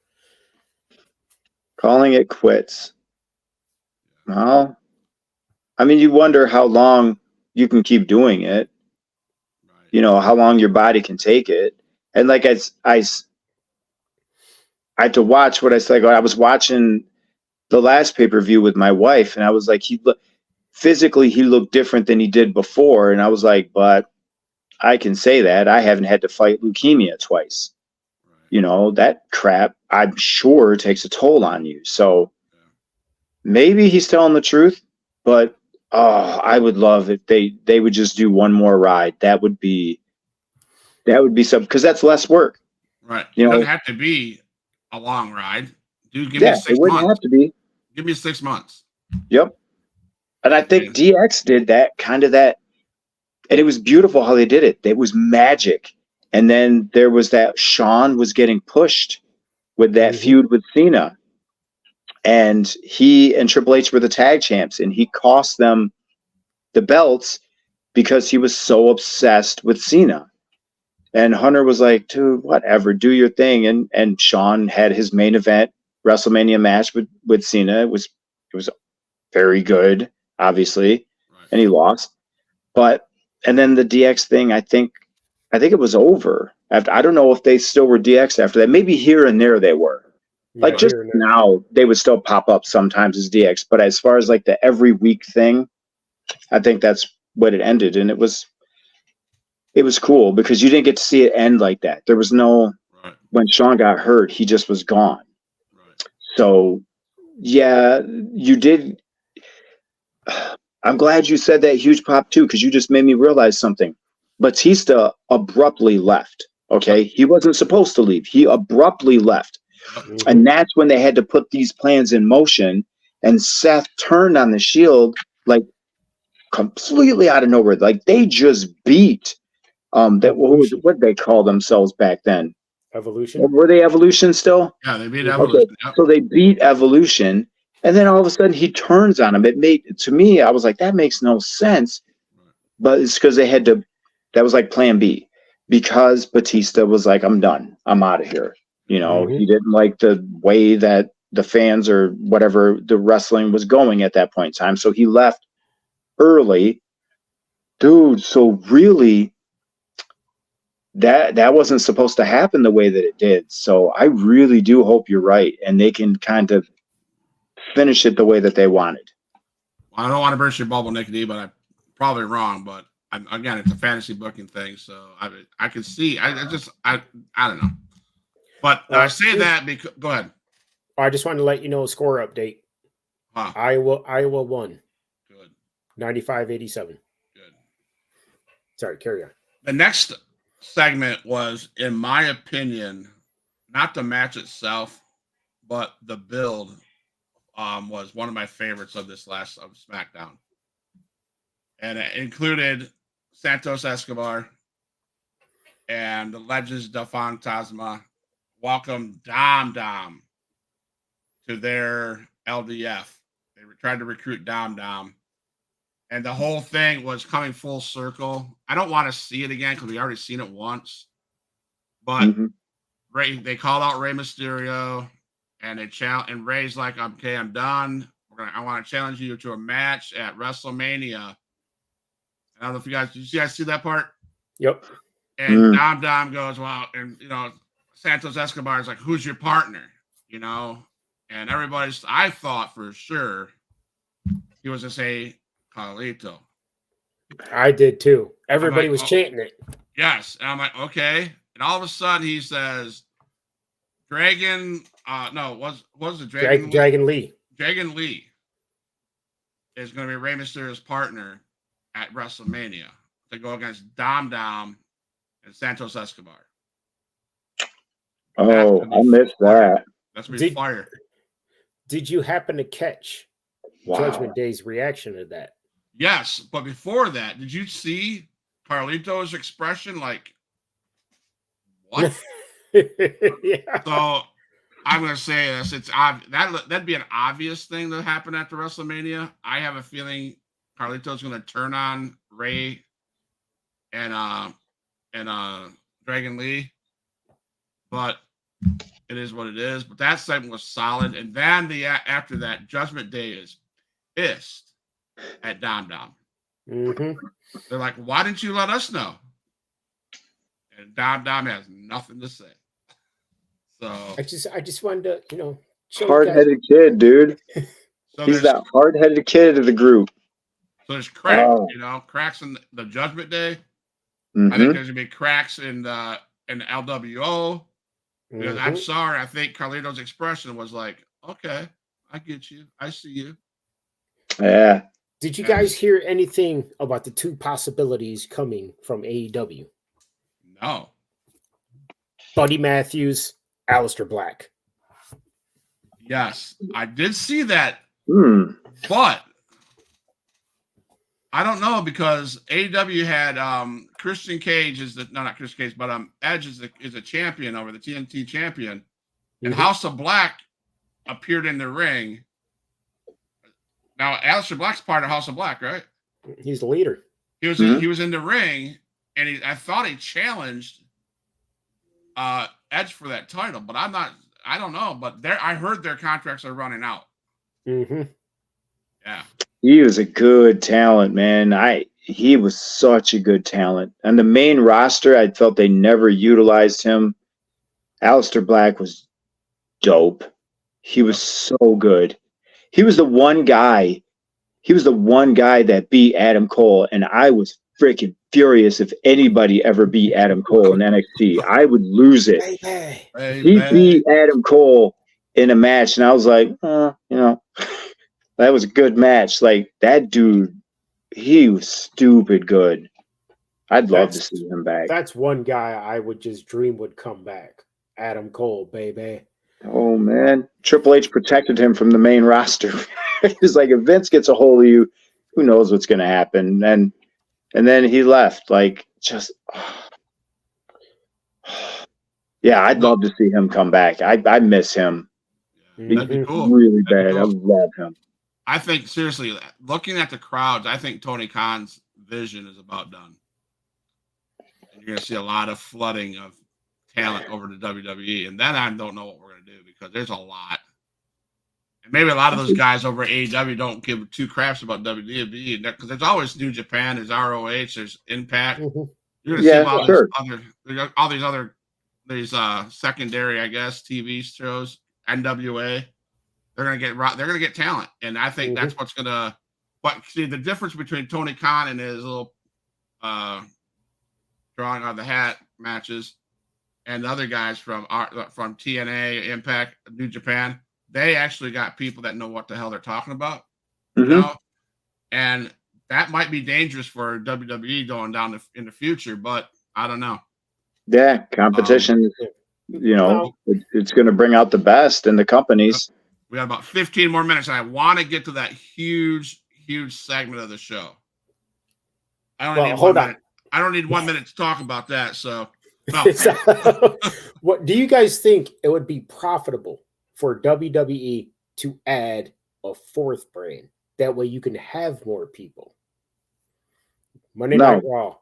calling it quits. Well, I mean, you wonder how long you can keep doing it. Right. You know, how long your body can take it. And like I had to watch what I said. I was watching the last pay-per-view with my wife, and I was like, physically he looked different than he did before. And I was like, but I can say that I haven't had to fight leukemia twice. Right. You know, that crap, I'm sure, takes a toll on you. So maybe he's telling the truth, but I would love if they would just do one more ride. That would be something, because that's less work. Right. It doesn't have to be a long ride. Dude, give me 6 months. It wouldn't have to be. Give me 6 months. Yep. And I think DX did that, kind of that. And it was beautiful how they did it. It was magic. And then there was that Shawn was getting pushed with that feud with Cena. And he and Triple H were the tag champs, and he cost them the belts because he was so obsessed with Cena. And Hunter was like, dude, whatever, do your thing. And Shawn had his main event WrestleMania match with Cena. It was very good, obviously, right. And he lost. And then the DX thing, I think it was over. I don't know if they still were DX after that. Maybe here and there they were. Like just now, they would still pop up sometimes as DX. But as far as like the every week thing, I think that's what it ended. And it was cool because you didn't get to see it end like that. There was no, right. When Shawn got hurt, he just was gone. Right. So, yeah, you did. I'm glad you said that huge pop too, because you just made me realize something. Batista abruptly left. Okay. He wasn't supposed to leave. He abruptly left. Mm-hmm. And that's when they had to put these plans in motion. And Seth turned on the Shield like completely out of nowhere. Like they just beat what they call themselves back then. Evolution. Were they Evolution still? Yeah, they beat Evolution. Okay. Yep. So they beat Evolution, and then all of a sudden he turns on him. It made, to me, I was like, that makes no sense. But it's because they had to. That was like Plan B, because Batista was like, I'm done. I'm out of here. You know, he didn't like the way that the fans or whatever the wrestling was going at that point in time. So he left early. Dude, so really that wasn't supposed to happen the way that it did. So I really do hope you're right and they can kind of finish it the way that they wanted. I don't want to burst your bubble, Nick D, but I'm probably wrong. But again, it's a fantasy booking thing. So I can see. I don't know. But I say that because go ahead. I just wanted to let you know a score update. Iowa won. 95-87. Good. Sorry, carry on. The next segment was, in my opinion, not the match itself, but the build was one of my favorites of this last of SmackDown. And it included Santos Escobar and the Legends del Fantasma welcome Dom Dom to their LDF. They tried to recruit Dom Dom. And the whole thing was coming full circle. I don't want to see it again because we already seen it once. But Ray, they called out Rey Mysterio, and and Ray's like, "Okay, I'm done. I want to challenge you to a match at WrestleMania." I don't know if did you guys see that part? Yep. And Dom Dom goes, "Well," and Santos Escobar is like, "Who's your partner?" And I thought for sure he was to say Carlito. I did too. Everybody was chanting it. Yes. And I'm like, okay. And all of a sudden he says, Dragon, was it Dragon? Dragon Lee. Dragon Lee is going to be Rey Mysterio's partner at WrestleMania to go against Dom Dom and Santos Escobar. Oh, I missed that. That's going to be fire. Did you happen to catch Judgment Day's reaction to that? Yes, but before that, did you see Carlito's expression? Like, what? Yeah. So I'm going to say this. That'd be an obvious thing to happen after WrestleMania. I have a feeling Carlito's going to turn on Ray and Dragon Lee, but it is what it is. But that segment was solid, and then after that, Judgment Day is pissed at Dom Dom. They're like, "Why didn't you let us know?" And Dom Dom has nothing to say. So I just wanted to, hard-headed kid, dude. So he's that hard-headed kid of the group. So there's cracks, cracks in the Judgment Day. I think there's gonna be cracks in the LWO. Because I'm sorry, I think Carlito's expression was like, "Okay, I get you, I see you." Yeah. Did you guys hear anything about the two possibilities coming from AEW? No. Buddy Matthews, Aleister Black. Yes, I did see that, but I don't know because AEW had Christian Cage not Christian Cage, but Edge is a champion over the TNT champion, and House of Black appeared in the ring. Now Aleister Black's part of House of Black, right? He's the leader. He was in the ring, and I thought he challenged Edge for that title, but I don't know. But I heard their contracts are running out. Yeah. He was a good talent, man. He was such a good talent. On the main roster, I felt they never utilized him. Aleister Black was dope. He was so good. He was the one guy that beat Adam Cole, and I was freaking furious if anybody ever beat Adam Cole in NXT. I would lose it. He beat Adam Cole in a match, and I was like, that was a good match. Like, that dude, he was stupid good. I'd love to see him back. That's one guy I would just dream would come back. Adam Cole, baby. Oh, man. Triple H protected him from the main roster. He's like, if Vince gets a hold of you, who knows what's going to happen? And then he left. Like, just... Yeah, I'd love to see him come back. I miss him. That'd be cool. Really bad. Cool. I love him. I think, seriously, looking at the crowds, I think Tony Khan's vision is about done. And you're going to see a lot of flooding of talent over to WWE. And then I don't know what we're going to do because there's a lot. And maybe a lot of those guys over at AEW don't give two craps about WWE because there's always New Japan, there's ROH, there's Impact. You're going to see all these other secondary, I guess, TV shows, NWA. They're gonna get talent, and I think that's what's gonna. But see, the difference between Tony Khan and his little drawing on the hat matches, and the other guys from TNA, Impact, New Japan, they actually got people that know what the hell they're talking about, you know. And that might be dangerous for WWE going down in the future, but I don't know. Yeah, competition. No. It's going to bring out the best in the companies. We got about 15 more minutes. And I want to get to that huge segment of the show. I only need 1 minute. I don't need 1 minute to talk about that. So, no. What do you guys think it would be profitable for WWE to add a fourth brand? That way you can have more people. Monday Night Raw,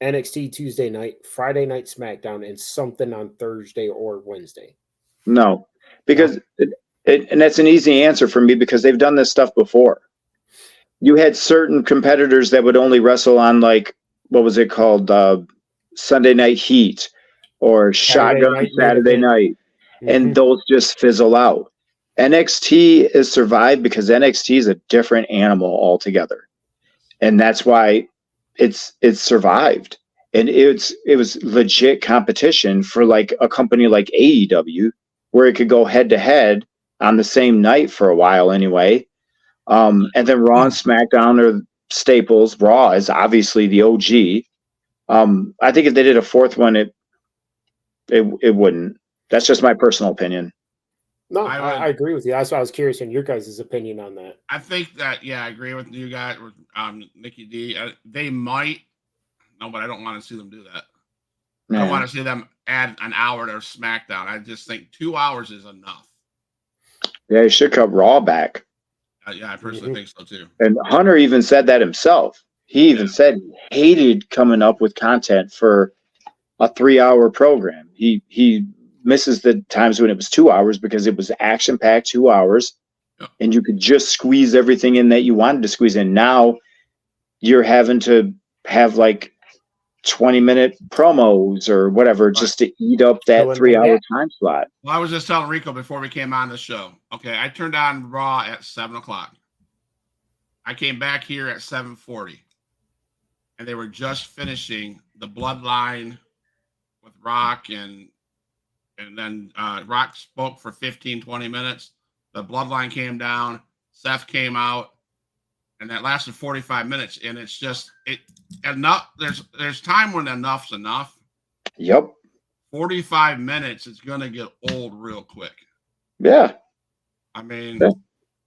NXT Tuesday night, Friday night SmackDown, and something on Thursday or Wednesday. No, because and that's an easy answer for me because they've done this stuff before. You had certain competitors that would only wrestle on like, what was it called? Sunday Night Heat or Shotgun Saturday Night. And those just fizzle out. NXT is survived because NXT is a different animal altogether. And that's why it's survived. And it was legit competition for like a company like AEW, where it could go head to head on the same night for a while anyway. And then Raw and SmackDown are staples. Raw is obviously the OG. I think if they did a fourth one, it wouldn't. That's just my personal opinion. No, I agree with you. That's why I was curious in your guys' opinion on that. I think that, I agree with you guys, with Nikki D. They might, but I don't want to see them do that. I don't want to see them add an hour to SmackDown. I just think 2 hours is enough. Yeah, you should cut Raw back. I personally think so too. And Hunter even said that himself. He even said he hated coming up with content for a 3-hour program. He misses the times when it was 2 hours because it was action-packed 2 hours, and you could just squeeze everything in that you wanted to squeeze in. Now you're having to have like 20-minute promos or whatever just to eat up that 3-hour time slot. Well, I was just telling Rico before we came on the show. Okay, I turned on Raw at 7:00. I came back here at 7:40, and they were just finishing the Bloodline with Rock, and then Rock spoke for 15-20 minutes. The Bloodline came down, Seth came out, and that lasted 45 minutes. And it's just enough. There's time when enough's enough. Yep. 45 minutes is gonna get old real quick. Yeah. I mean, that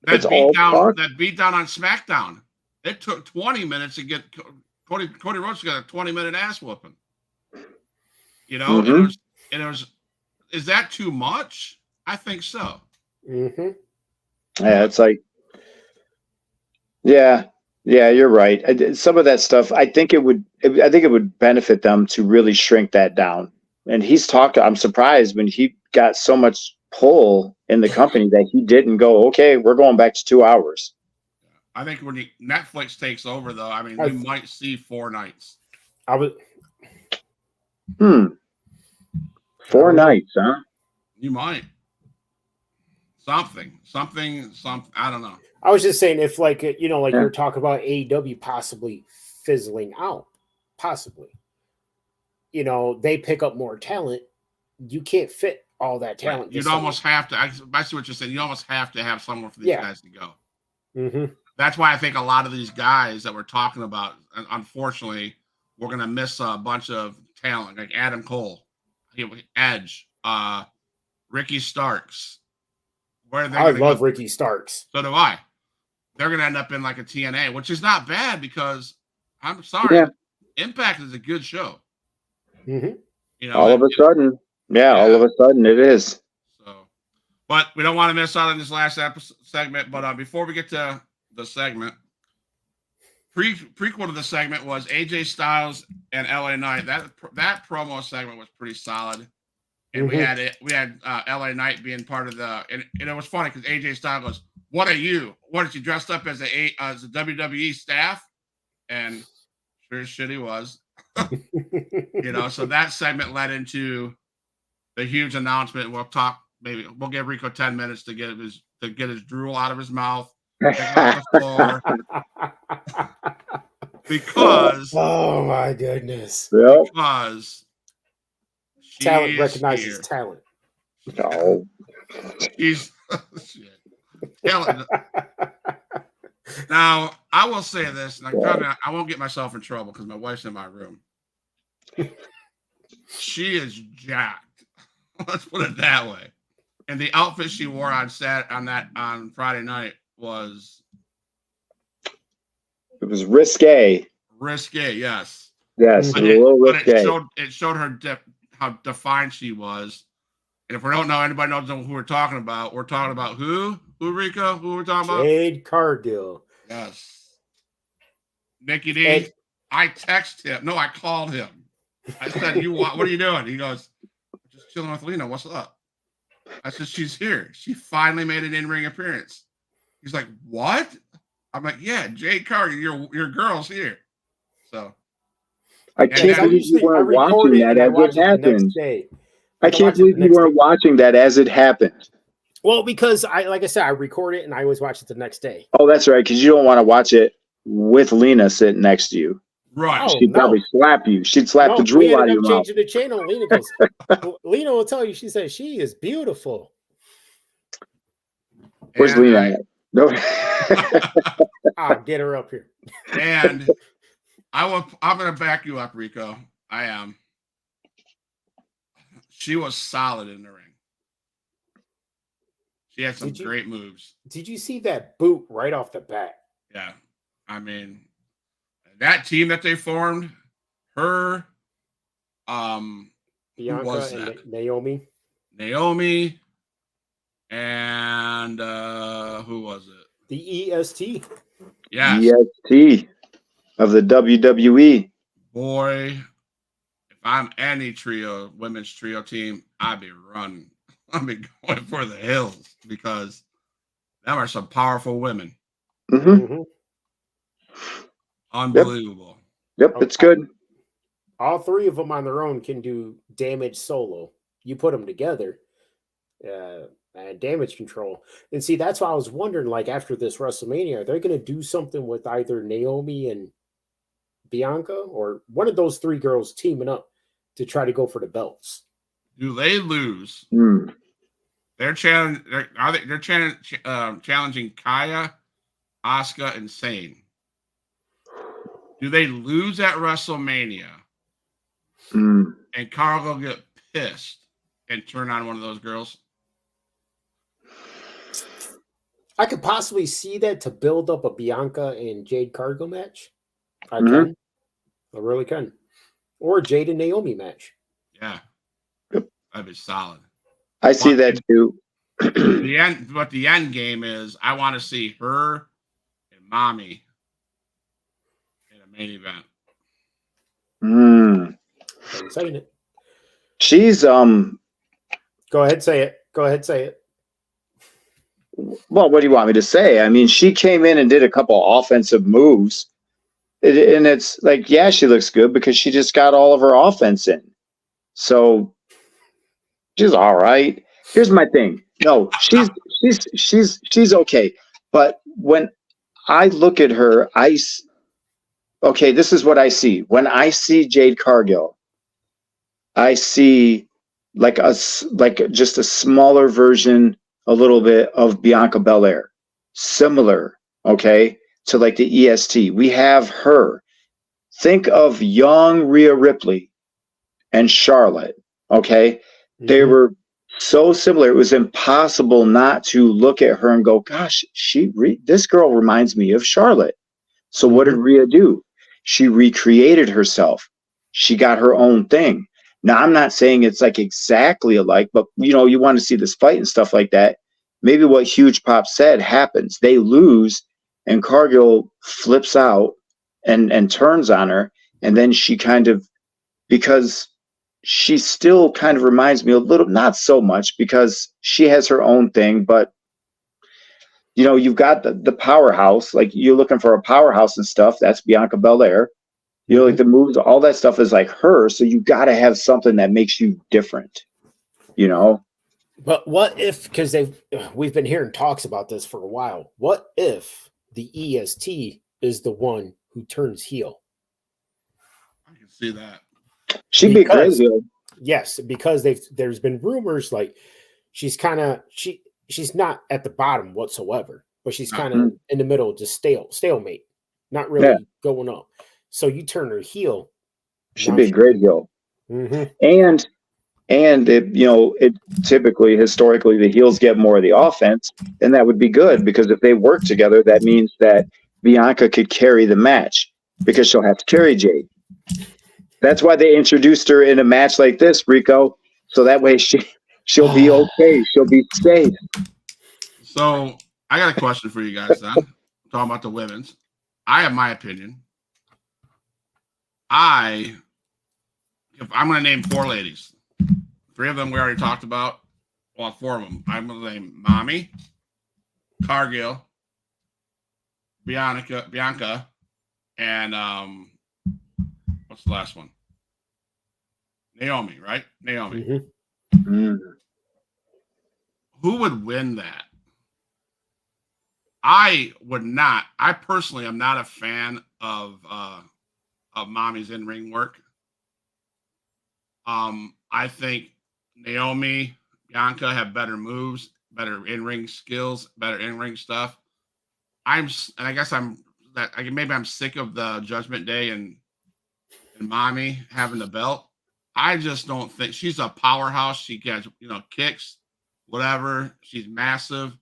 beatdown on SmackDown, it took 20 minutes to get Cody Rhodes got a 20-minute ass whooping. You know, and it was. Is that too much? I think so. Mm-hmm. Yeah, it's like, yeah, you're right. Some of that stuff, I think it would benefit them to really shrink that down. And I'm surprised when he got so much pull in the company that he didn't go, okay, we're going back to 2 hours. I think when Netflix takes over, though, I mean, we might see 4 nights. 4 nights, huh? You might. Something. I don't know. I was just saying, if you're talking about AEW possibly fizzling out, possibly. They pick up more talent. You can't fit all that talent. Right. You'd almost have to. I see what you're saying. You almost have to have somewhere for these guys to go. Mm-hmm. That's why I think a lot of these guys that we're talking about, unfortunately, we're going to miss a bunch of talent, like Adam Cole, Edge, Ricky Starks. I love Ricky Starks. So do I. They're going to end up in like a TNA, which is not bad because I'm sorry, Impact is a good show. Mm-hmm. All of a sudden it is. So, but we don't want to miss out on this last segment. But before we get to the segment, prequel to the segment was AJ Styles and LA Knight. That promo segment was pretty solid. And we had LA Knight being part of and it was funny because AJ Styles goes, "What are you? What, is you dressed up as a WWE staff?" And sure as shit he was. So that segment led into the huge announcement. We'll give Rico 10 minutes to get his drool out of his mouth. Off the floor. Because oh my goodness. Because talent recognizes talent. No. He's talent. Now, I will say this, and I won't get myself in trouble because my wife's in my room. She is jacked. Let's put it that way. And the outfit she wore on Friday night was It was risque. risque, yes. Yes, Mhm. a little But risque. it showed her how defined she was. And if we don't know, anybody knows who we're talking about. We're talking about who? Who, Rico? Who we're talking about? Jade Cargill. Yes. Nikki D. And- I texted him. No, I called him. I said, what are you doing? He goes, just chilling with Lena. What's up? I said, she's here. She finally made an in-ring appearance. He's like, what? I'm like, yeah, Jade Cargill, your girl's here. So I can't believe you weren't watching that as it happened. I can't believe you weren't watching that as it happened. Well, because like I said, I record it and I always watch it the next day. Oh, that's right, because you don't want to watch it with Lena sitting next to you. Right. Oh, She'd probably slap you. She'd slap the we drool out of ended your up mouth. changing the channel. Lena goes, Lena will tell you, she says, she is beautiful. Where's Lena at? No. Get her up here. And I'm going to back you up, Rico. I am. She was solid in the ring. She had some great moves. Did you see that boot right off the bat? Yeah. I mean, that team that they formed, her, Bianca and Naomi. Naomi, and who was it? The EST. Yes. EST of the WWE. Boy, if I'm any women's trio team, I'd be running. I'd be going for the hills because them are some powerful women. Mm-hmm. Unbelievable. Yep, it's good. All three of them on their own can do damage solo. You put them together, damage control. And see, that's why I was wondering, like, after this WrestleMania, are they going to do something with either Naomi and Bianca or one of those three girls teaming up to try to go for the belts? Do they lose? They're challenging Kaya, Asuka, and Sane. Do they lose at WrestleMania and Cargill get pissed and turn on one of those girls? I could possibly see that to build up a Bianca and Jade Cargill match. I can. I really can. Or a Jade and Naomi match. Yeah. That'd be solid. I see that too. But the end game is I want to see her and Mommy in a main event. I'm saying it. She's Go ahead, say it. Go ahead, say it. Well, what do you want me to say? I mean, she came in and did a couple offensive moves. And it's like, yeah, she looks good because she just got all of her offense in. So she's all right. Here's my thing. No, she's okay. But when I look at her, this is what I see. When I see Jade Cargill, I see just a smaller version, a little bit of Bianca Belair, similar, okay, to like the EST. We have her. Think of young Rhea Ripley and Charlotte, okay? They were so similar. It was impossible not to look at her and go, gosh, this girl reminds me of Charlotte. So what did Rhea do? She recreated herself. She got her own thing. Now, I'm not saying it's like exactly alike, but you want to see this fight and stuff like that. Maybe what Huge Pop said happens. They lose and Cargill flips out and turns on her. And then she because she still kind of reminds me a little, not so much because she has her own thing, but you've got the powerhouse, like you're looking for a powerhouse and stuff. That's Bianca Belair. Like the moves, all that stuff is like her. So you got to have something that makes you different, But what if, because we've been hearing talks about this for a while. What if the EST is the one who turns heel? I can see that. She'd be great. Yes, because there's been rumors like she's not at the bottom whatsoever. but she's No. kind of in the middle, just stalemate, not really going up. So you turn her heel. She'd be a great heel. Mm-hmm. And it typically historically the heels get more of the offense, and that would be good because if they work together, that means that Bianca could carry the match because she'll have to carry Jade. That's why they introduced her in a match like this, Rico. So that way she'll be okay. She'll be safe. So I got a question for you guys then. Talking about the women's. I have my opinion. If I'm going to name 4 ladies, 3 of them we already talked about. Well, 4 of them. I'm going to name Mommy, Cargill, Bianca, and what's the last one? Naomi, right? Naomi. Mm-hmm. Who would win that? I would not. I personally am not a fan of Mommy's in-ring work. I think Naomi, Bianca have better moves, better in-ring skills, better in-ring stuff. And I guess maybe I'm sick of the Judgment Day and Mommy having the belt. I just don't think she's a powerhouse. She gets, kicks, whatever. She's massive.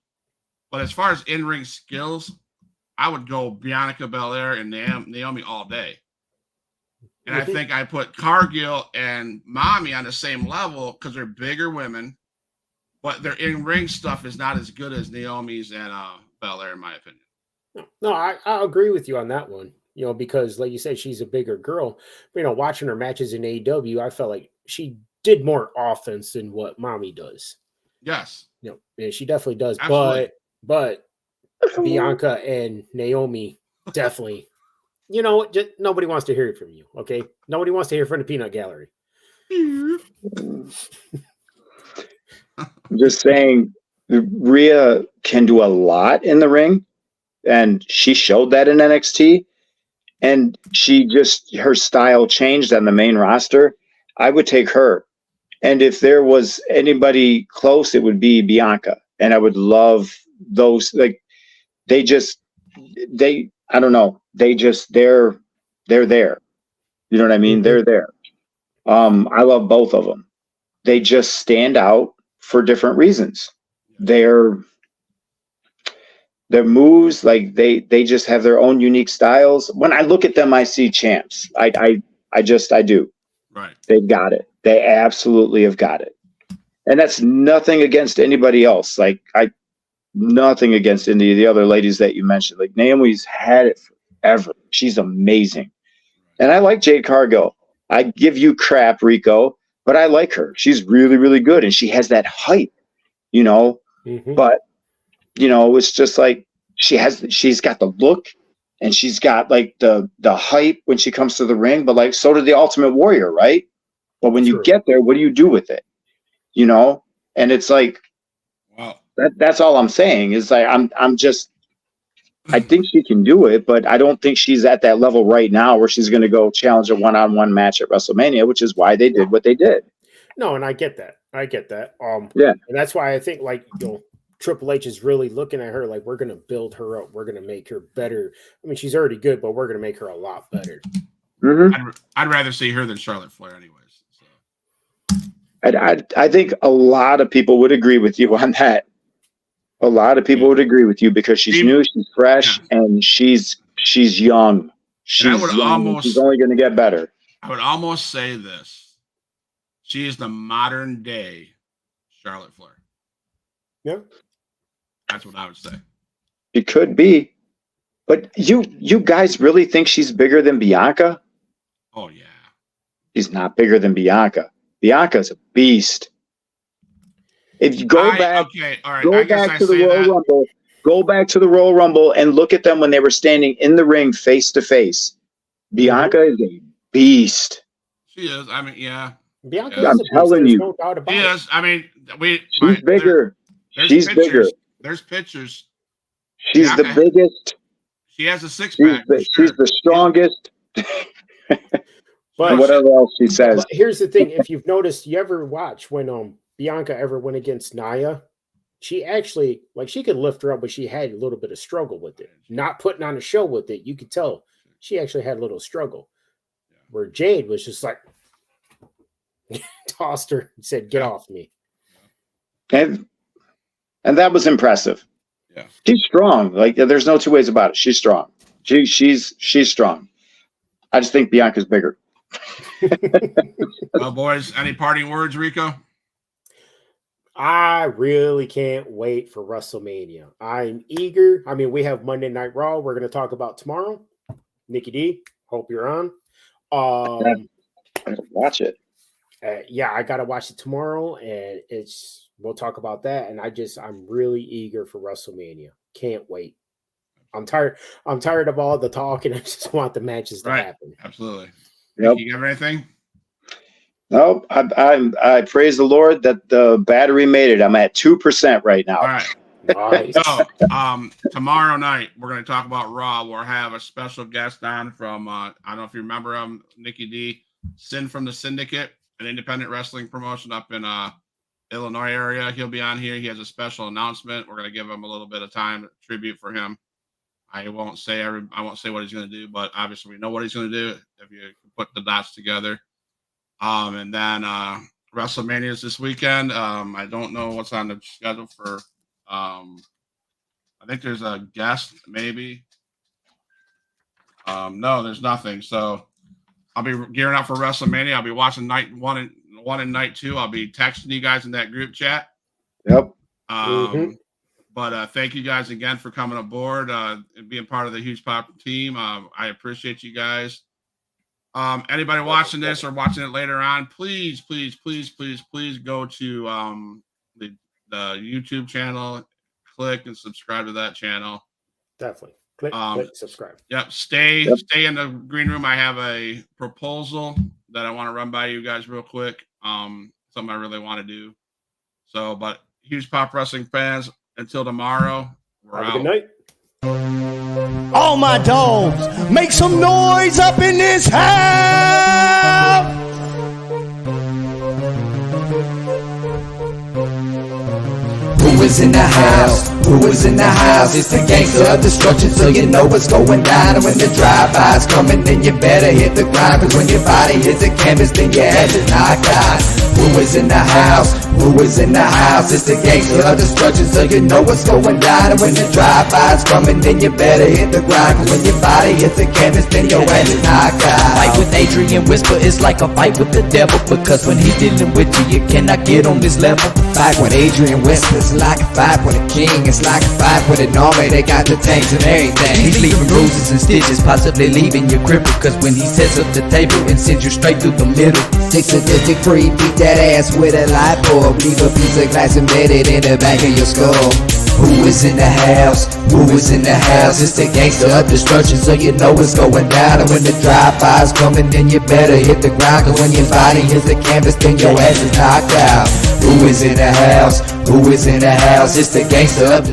But as far as in-ring skills, I would go Bianca Belair and Naomi all day. And I think I put Cargill and Mommy on the same level because they're bigger women, but their in-ring stuff is not as good as Naomi's and Belair, in my opinion. No, I agree with you on that one. Because like you said, she's a bigger girl. But, watching her matches in AEW, I felt like she did more offense than what Mommy does. Yes. Yeah, she definitely does. Absolutely. But Bianca and Naomi definitely, just nobody wants to hear it from you. Okay. Nobody wants to hear from the peanut gallery. I'm just saying, Rhea can do a lot in the ring, and she showed that in NXT. And her style changed on the main roster. I would take her. And if there was anybody close, it would be Bianca. And I would love those. Like, I don't know. They're there. You know what I mean? Mm-hmm. They're there. I love both of them. They just stand out for different reasons. Their moves, like they just have their own unique styles. When I look at them, I see champs. I do. Right. They've got it. They absolutely have got it. And that's nothing against anybody else. Like nothing against any of the other ladies that you mentioned. Like Naomi's had it forever. She's amazing. And I like Jade Cargill. I give you crap, Rico, but I like her. She's really, really good. And she has that hype, Mm-hmm. but it's just like she's got the look and she's got like the hype when she comes to the ring, but like so did the Ultimate Warrior, right? But when you get there, what do you do with it? And it's like, wow. That's all I'm saying is like I think she can do it, but I don't think she's at that level right now where she's going to go challenge a one-on-one match at WrestleMania, which is why they did what they did. No, and I get that. Yeah. And that's why I think Triple H is really looking at her like we're going to build her up. We're going to make her better. I mean, she's already good, but we're going to make her a lot better. Mm-hmm. I'd rather see her than Charlotte Flair, anyways. So. I think a lot of people would agree with you on that. A lot of people would agree with you because she's new, she's fresh, and she's young. She's young. She's only going to get better. I would almost say this: she is the modern day Charlotte Flair. Yeah. That's what I would say. It could be. But you guys really think she's bigger than Bianca? Oh, yeah. She's not bigger than Bianca. Bianca's a beast. If you go back to the Royal Rumble, go back to the Royal Rumble and look at them when they were standing in the ring face to face. Bianca is a beast. She is. I mean, yeah. Bianca I'm telling you. No doubt about she it. is. I mean, she's bigger. She's bigger. There's pictures. She's the biggest. She has a six-pack. She's the strongest. But whatever else she says. But here's the thing: if you've noticed, you ever watch when Bianca ever went against Nia, she actually, like, she could lift her up, but she had a little bit of struggle with it. Not putting on a show with it. You could tell she actually had a little struggle. Where Jade was just like, tossed her and said, "Get off me." And that was impressive. Yeah. She's strong. Like, there's no two ways about it. She's strong. She's strong. I just think Bianca's bigger. Well, boys, any parting words, Rico? I really can't wait for WrestleMania. I'm eager. I mean, we have Monday Night Raw. We're going to talk about tomorrow. Nikki D, hope you're on. Watch it. Yeah, I got to watch it tomorrow, and we'll talk about that. And I'm really eager for WrestleMania. Can't wait. I'm tired of all the talk, and I just want the matches to happen. Absolutely. Yep. You have anything? No, I praise the Lord that the battery made it. I'm at 2% right now. All right. Nice. So, tomorrow night we're going to talk about Raw. We'll have a special guest on from I don't know if you remember him, Nikki D, Sin from the Syndicate, an independent wrestling promotion up in Illinois area. He'll be on here. He has a special announcement. We're going to give him a little bit of time, tribute for him. I won't say what he's going to do, but obviously we know what he's going to do if you put the dots together. And then WrestleMania is this weekend. I don't know what's on the schedule for. I think there's a guest, maybe. No, there's nothing. So I'll be gearing up for WrestleMania. I'll be watching night one and night two. I'll be texting you guys in that group chat. Yep. But thank you guys again for coming aboard and being part of the Huge Pop team. I appreciate you guys. Anybody watching this or watching it later on, please go to the YouTube channel, click and subscribe to that channel. Definitely. Click, subscribe. Yep. Stay in the green room. I have a proposal that I want to run by you guys real quick. Something I really want to do. So, but Huge Pop Wrestling fans, until tomorrow, we're out. Good night. All my dogs, make some noise up in this house. Who is in the house? Who is in the house? It's the gangster of destruction, so you know what's going down. And when the drive-by's coming, then you better hit the grind. Cause when your body hits the canvas, then your head is knocked out. Who is in the house? Who is in the house? It's the gangster of destruction, so you know what's going down. And when the drive-by's coming, then you better hit the grind. Cause when your body hits the canvas, then your head is knocked out. Fight with Adrian Whisper is like a fight with the devil, because when he's dealing with you, you cannot get on this level. Fight with Adrian Whisper is like a fight with a king. It's like a fight with an army. They got the tanks and everything. He's leaving bruises and stitches, possibly leaving you crippled. Cause when he sets up the table and sends you straight through the middle. Six sadistic free, beat that ass with a light bulb. Leave a piece of glass embedded in the back of your skull. Who is in the house? Who is in the house? It's the gangster of destruction, so you know what's going down. And when the drive-by's coming, then you better hit the ground. Cause when your body hits the canvas, then your ass is knocked out. Who is in the house? Who is in the house? It's the gangster of